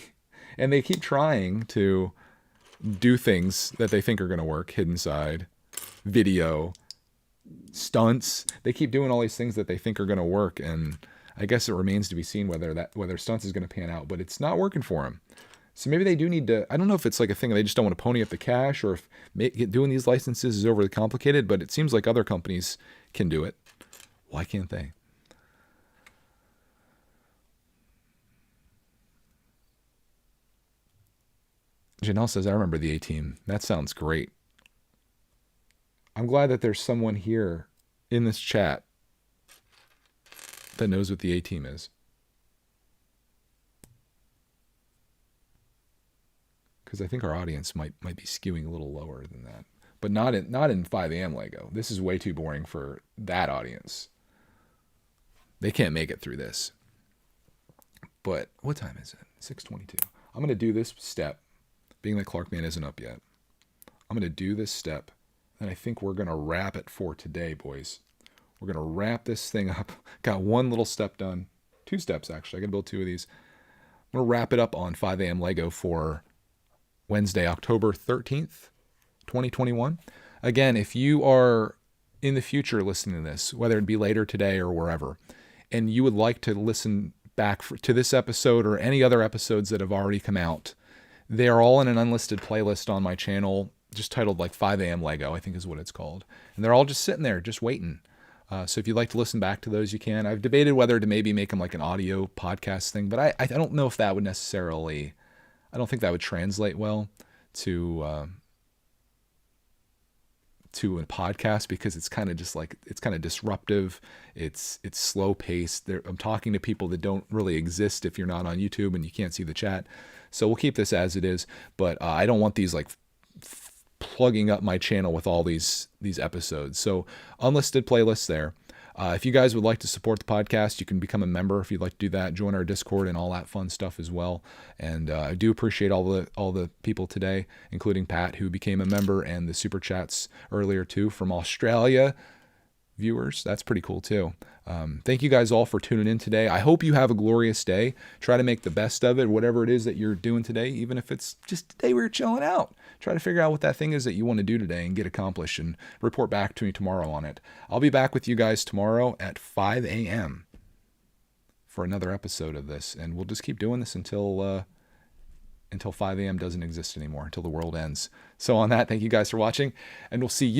And they keep trying to do things that they think are going to work, hidden side, video, stunts. They keep doing all these things that they think are going to work, and I guess it remains to be seen whether stunts is going to pan out, but it's not working for them. So maybe they do need to, I don't know if it's like a thing they just don't want to pony up the cash, or if doing these licenses is overly complicated, but it seems like other companies can do it. Why can't they? Janelle says, I remember the A-Team. That sounds great. I'm glad that there's someone here in this chat that knows what the A-Team is. Because I think our audience might be skewing a little lower than that. But not in 5 a.m. Lego. This is way too boring for that audience. They can't make it through this. But what time is it? 6:22. I'm going to do this step, being that Clark Man isn't up yet. I'm going to do this step, and I think we're going to wrap it for today, boys. We're going to wrap this thing up. Got one little step done. 2 steps, actually. I got to build 2 of these. I'm going to wrap it up on 5 a.m. Lego for Wednesday, October 13th, 2021. Again, if you are in the future listening to this, whether it be later today or wherever, and you would like to listen back to this episode or any other episodes that have already come out, they are all in an unlisted playlist on my channel, just titled like 5 a.m. Lego, I think is what it's called. And they're all just sitting there, just waiting. So if you'd like to listen back to those, you can. I've debated whether to maybe make them like an audio podcast thing, but I don't know if that would necessarily... I don't think that would translate well to a podcast, because it's kind of just like, it's kind of disruptive. It's slow paced. I'm talking to people that don't really exist if you're not on YouTube and you can't see the chat. So we'll keep this as it is, but I don't want these like plugging up my channel with all these episodes. So unlisted playlists there. If you guys would like to support the podcast, you can become a member if you'd like to do that. Join our Discord and all that fun stuff as well. And I do appreciate all the people today, including Pat, who became a member, and the super chats earlier too from Australia viewers. That's pretty cool too. Thank you guys all for tuning in today. I hope you have a glorious day. Try to make the best of it, whatever it is that you're doing today, even if it's just a day where you're chilling out. Try to figure out what that thing is that you want to do today and get accomplished, and report back to me tomorrow on it. I'll be back with you guys tomorrow at 5 a.m. for another episode of this, and we'll just keep doing this until 5 a.m. doesn't exist anymore, until the world ends. So on that, thank you guys for watching, and we'll see you